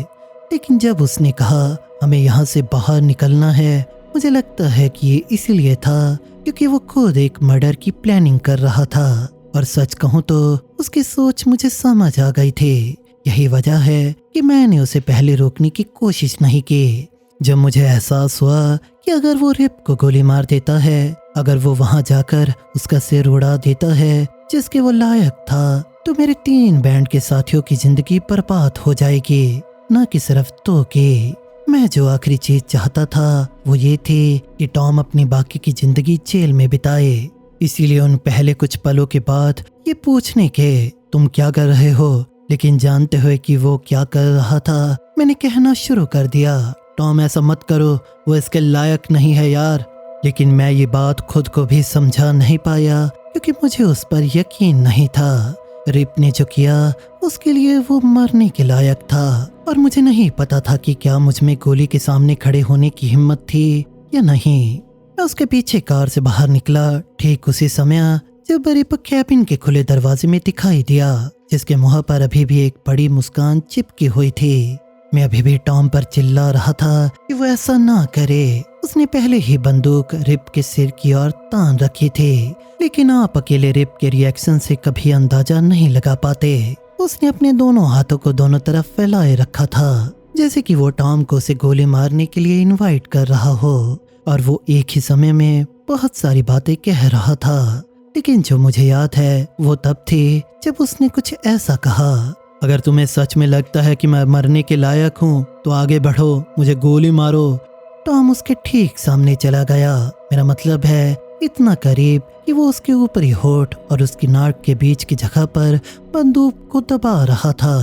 लेकिन जब उसने कहा हमें यहाँ से बाहर निकलना है, मुझे लगता है कि ये इसीलिए था क्योंकि वो खुद एक मर्डर की प्लानिंग कर रहा था। और सच कहूँ तो उसकी सोच मुझे समझ आ गई थी। यही वजह है कि मैंने उसे पहले रोकने की कोशिश नहीं की। जब मुझे एहसास हुआ कि अगर वो रिप को गोली मार देता है, अगर वो वहां जाकर उसका सिर उड़ा देता है जिसके वो लायक था, तो मेरे 3 बैंड के साथियों की जिंदगी बर्बाद हो जाएगी, न कि सिर्फ 2 की। मैं जो आखिरी चीज चाहता था वो ये थी कि टॉम अपनी बाकी की जिंदगी जेल में बिताए। इसीलिए उन पहले कुछ पलों के बाद ये पूछने के तुम क्या कर रहे हो, लेकिन जानते हुए कि वो क्या कर रहा था, मैंने कहना शुरू कर दिया, टॉम ऐसा मत करो, वो इसके लायक नहीं है यार। लेकिन मैं ये बात खुद को भी समझा नहीं पाया क्योंकि मुझे उस पर यकीन नहीं था। रिप ने जो किया उसके लिए वो मरने के लायक था और मुझे नहीं पता था कि क्या मुझ में गोली के सामने खड़े होने की हिम्मत थी या नहीं। मैं उसके पीछे कार से बाहर निकला ठीक उसी समय जब रिप कैबिन के खुले दरवाजे में दिखाई दिया, जिसके मुंह पर अभी भी एक बड़ी मुस्कान चिपकी हुई थी। मैं अभी भी टॉम पर चिल्ला रहा था कि वो ऐसा ना करे। उसने पहले ही बंदूक रिप के सिर की ओर तान रखी थी, लेकिन आप अकेले रिप के रिएक्शन से कभी अंदाजा नहीं लगा पाते। उसने अपने दोनों हाथों को दोनों तरफ फैलाए रखा था, जैसे कि वो टॉम को उसे गोली मारने के लिए इनवाइट कर रहा हो, और वो एक ही समय में बहुत सारी बातें कह रहा था। लेकिन जो मुझे याद है वो तब थी जब उसने कुछ ऐसा कहा, अगर तुम्हें सच में लगता है कि मैं मरने के लायक हूँ तो आगे बढ़ो, मुझे गोली मारो। टॉम उसके ठीक सामने चला गया, मेरा मतलब है इतना करीब कि वो उसके ऊपरी होठ और उसकी नाक के बीच की जगह पर बंदूक को दबा रहा था,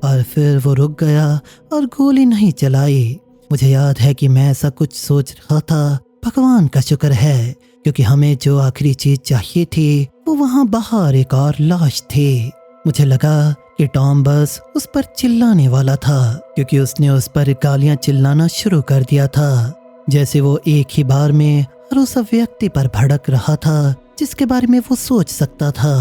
और फिर वो रुक गया और गोली नहीं चलाई। मुझे याद है कि मैं ऐसा कुछ सोच रहा था, भगवान का शुक्र है, क्योंकि हमें जो आखिरी चीज चाहिए थी वो वहाँ बाहर एक और लाश थी। मुझे लगा कि टॉम बस उस पर चिल्लाने वाला था, क्योंकि उसने उस पर गालियां चिल्लाना शुरू कर दिया था, जैसे वो एक ही बार में हर उस व्यक्ति पर भड़क रहा था जिसके बारे में वो सोच सकता था।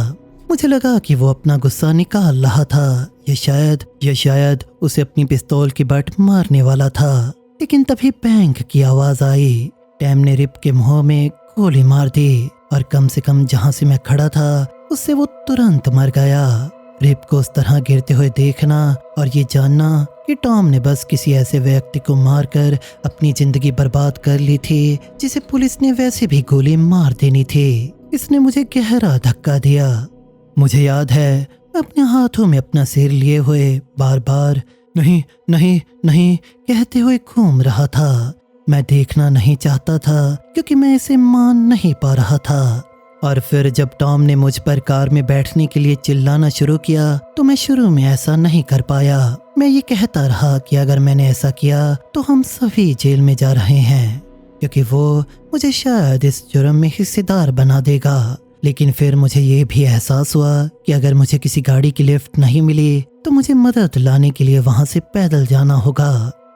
मुझे लगा कि वो अपना गुस्सा निकाल रहा था, ये शायद उसे अपनी पिस्तौल की बट मारने वाला था। लेकिन तभी बैंक की आवाज आई। टैम ने रिप के मुंह में गोली मार दी, और कम से कम जहां से मैं खड़ा था उससे वो तुरंत मर गया। रिप को उस तरह गिरते हुए देखना और ये जानना कि टॉम ने बस किसी ऐसे व्यक्ति को मारकर अपनी जिंदगी बर्बाद कर ली थी जिसे पुलिस ने वैसे भी गोली मार देनी थी, इसने मुझे गहरा धक्का दिया। मुझे याद है मैं अपने हाथों में अपना सिर लिए हुए बार बार नहीं नहीं नहीं कहते हुए घूम रहा था। मैं देखना नहीं चाहता था क्योंकि मैं इसे मान नहीं पा रहा था। और फिर जब टॉम ने मुझ पर कार में बैठने के लिए चिल्लाना शुरू किया तो मैं शुरू में ऐसा नहीं कर पाया। मैं ये कहता रहा कि अगर मैंने ऐसा किया तो हम सभी जेल में जा रहे हैं, क्योंकि वो मुझे शायद इस जुर्म में हिस्सेदार बना देगा। लेकिन फिर मुझे ये भी एहसास हुआ कि अगर मुझे किसी गाड़ी की लिफ्ट नहीं मिली तो मुझे मदद लाने के लिए वहां से पैदल जाना होगा,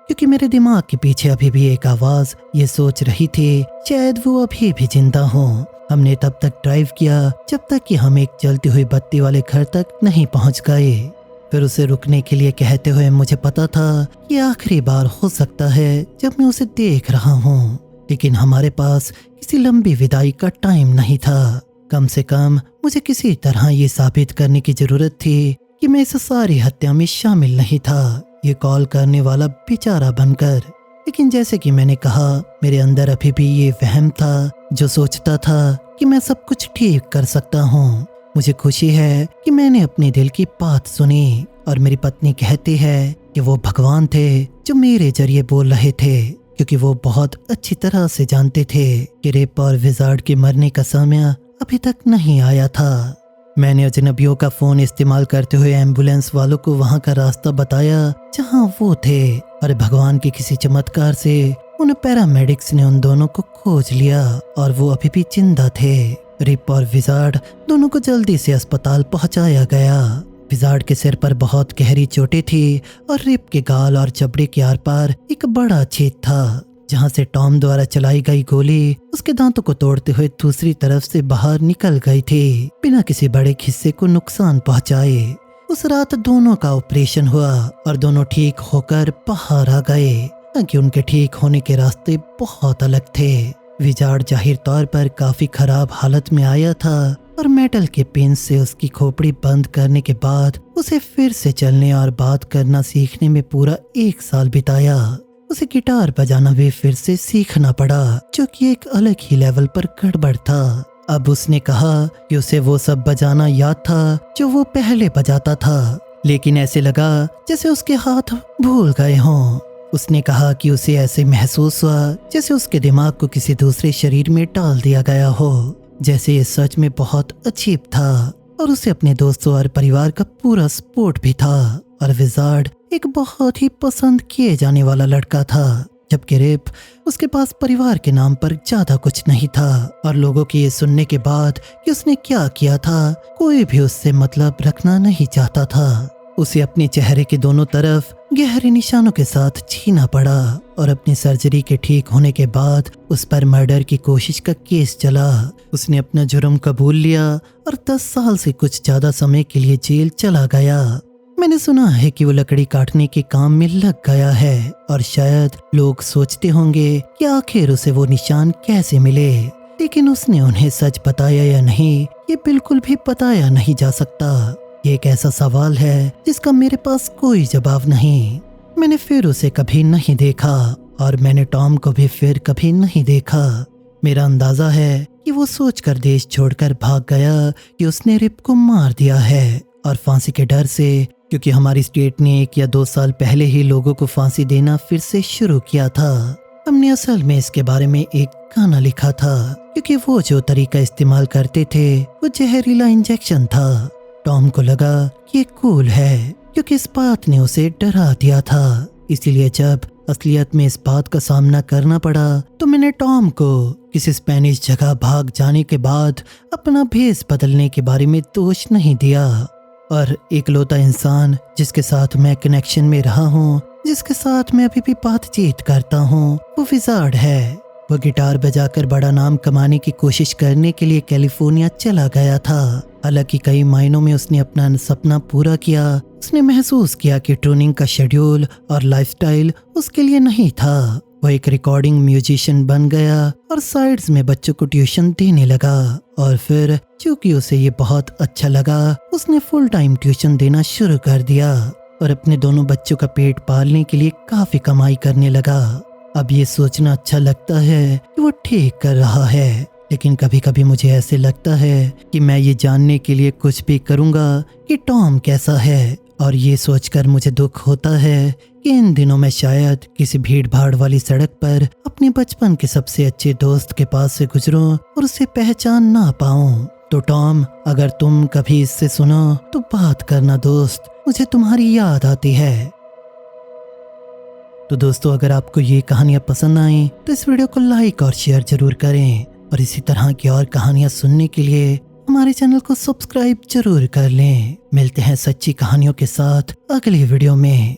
क्योंकि मेरे दिमाग के पीछे अभी भी एक आवाज ये सोच रही थी शायद वो अभी भी जिंदा हो। हमने तब तक ड्राइव किया जब तक कि हम एक जलती हुई बत्ती वाले घर तक नहीं पहुंच गए। फिर उसे रुकने के लिए कहते हुए मुझे पता था कि आखिरी बार हो सकता है जब मैं उसे देख रहा हूँ, लेकिन हमारे पास किसी लंबी विदाई का टाइम नहीं था। कम से कम मुझे किसी तरह ये साबित करने की जरूरत थी कि मैं इस सारी हत्या में शामिल नहीं था, ये कॉल करने वाला बेचारा बनकर। लेकिन जैसे कि मैंने कहा, मेरे अंदर अभी भी ये वहम था जो सोचता था कि मैं सब कुछ ठीक कर सकता हूँ। मुझे खुशी है कि मैंने अपने दिल की बात सुनी, और मेरी पत्नी कहती है कि वो भगवान थे जो मेरे जरिए बोल रहे थे, क्योंकि वो बहुत अच्छी तरह से जानते थे कि रिप और विजार्ड के मरने का समय अभी तक नहीं आया था। मैंने अजनबियों का फोन इस्तेमाल करते हुए एम्बुलेंस वालों को वहां का रास्ता बताया जहां वो थे, और भगवान के किसी चमत्कार से उन पैरामेडिक्स ने उन दोनों को खोज लिया और वो अभी भी जिंदा थे। रिप और विजार्ड दोनों को जल्दी से अस्पताल पहुंचाया गया। विजार्ड के सिर पर बहुत गहरी चोटें थी और रिप के गाल और जबड़े के आर पार एक बड़ा छेद था, जहां से टॉम द्वारा चलाई गई गोली उसके दांतों को तोड़ते हुए दूसरी तरफ से बाहर निकल गई थी, बिना किसी बड़े हिस्से को नुकसान पहुंचाए। उस रात दोनों का ऑपरेशन हुआ और दोनों ठीक होकर बाहर आ गए, क्योंकि उनके ठीक होने के रास्ते बहुत अलग थे। विजार्ड जाहिर तौर पर काफी खराब हालत में आया था और मेटल के पिन से उसकी खोपड़ी बंद करने के बाद उसे फिर से चलने और बात करना सीखने में पूरा 1 साल बिताया। उसे गिटार बजाना भी फिर से सीखना पड़ा, जो कि एक अलग ही लेवल पर गड़बड़ था। अब उसने कहा कि उसे वो सब बजाना याद था जो वो पहले बजाता था, लेकिन ऐसे लगा जैसे उसके हाथ भूल गए हों। उसने कहा कि उसे ऐसे महसूस हुआ जैसे उसके दिमाग को किसी दूसरे शरीर में डाल दिया गया हो, जैसे ये सच में बहुत अजीब था। और उसे अपने दोस्तों और परिवार का पूरा सपोर्ट भी था, और विजार्ड एक बहुत ही पसंद किए जाने वाला लड़का था। जबकि रिप उसके पास परिवार के नाम पर ज्यादा कुछ नहीं था और लोगों की ये सुनने के बाद कि उसने क्या किया था कोई भी उससे मतलब रखना नहीं चाहता था। उसे अपने चेहरे के दोनों तरफ गहरे निशानों के साथ छीना पड़ा और अपनी सर्जरी के ठीक होने के बाद उस पर मर्डर की कोशिश का केस चला। उसने अपना जुर्म कबूल लिया और 10 साल से कुछ ज्यादा समय के लिए जेल चला गया। मैंने सुना है कि वो लकड़ी काटने के काम में लग गया है और शायद लोग सोचते होंगे कि आखिर उसे वो निशान कैसे मिले, लेकिन उसने उन्हें सच बताया या नहीं ये बिल्कुल भी बताया नहीं जा सकता। ये एक ऐसा सवाल है जिसका मेरे पास कोई जवाब नहीं। मैंने फिर उसे कभी नहीं देखा और मैंने टॉम को भी फिर कभी नहीं देखा। मेरा अंदाजा है कि वो सोचकर देश छोड़कर भाग गया कि उसने रिप को मार दिया है और फांसी के डर से, क्योंकि हमारी स्टेट ने 1 या 2 साल पहले ही लोगों को फांसी देना फिर से शुरू किया था। हमने असल में इसके बारे में एक गाना लिखा था क्योंकि वो जो तरीका इस्तेमाल करते थे वो जहरीला इंजेक्शन था। टॉम को लगा कि ये कूल है क्योंकि इस बात ने उसे डरा दिया था, इसीलिए जब असलियत में इस बात का सामना करना पड़ा तो मैंने टॉम को किसी स्पेनिश जगह भाग जाने के बाद अपना भेष बदलने के बारे में दोष नहीं दिया। और इकलौता इंसान जिसके साथ मैं कनेक्शन में रहा हूँ, जिसके साथ मैं अभी भी बातचीत करता हूँ, वो विजार्ड है। वो गिटार बजाकर बड़ा नाम कमाने की कोशिश करने के लिए कैलिफोर्निया चला गया था। हालांकि कई मायनों में उसने अपना सपना पूरा किया। उसने महसूस किया कि ट्यूनिंग का शेड्यूल और लाइफस्टाइल उसके लिए नहीं था। वो एक रिकॉर्डिंग म्यूजिशियन बन गया और साइड्स में बच्चों को ट्यूशन देने लगा और फिर चूंकि उसे ये बहुत अच्छा लगा उसने फुल टाइम ट्यूशन देना शुरू कर दिया और अपने दोनों बच्चों का पेट पालने के लिए काफी कमाई करने लगा। अब ये सोचना अच्छा लगता है कि वो ठीक कर रहा है, लेकिन कभी कभी मुझे ऐसे लगता है कि मैं ये जानने के लिए कुछ भी करूँगा कि टॉम कैसा है, और ये सोचकर मुझे दुख होता है कि इन दिनों मैं शायद किसी भीड़ भाड़ वाली सड़क पर अपने बचपन के सबसे अच्छे दोस्त के पास से गुजरूं और उसे पहचान ना पाऊं। तो टॉम, अगर तुम कभी इससे सुनो तो बात करना दोस्त, मुझे तुम्हारी याद आती है। तो दोस्तों, अगर आपको ये कहानियाँ पसंद आई तो इस वीडियो को लाइक और शेयर जरूर करें और इसी तरह की और कहानियाँ सुनने के लिए हमारे चैनल को सब्सक्राइब जरूर कर लें। मिलते हैं सच्ची कहानियों के साथ अगली वीडियो में।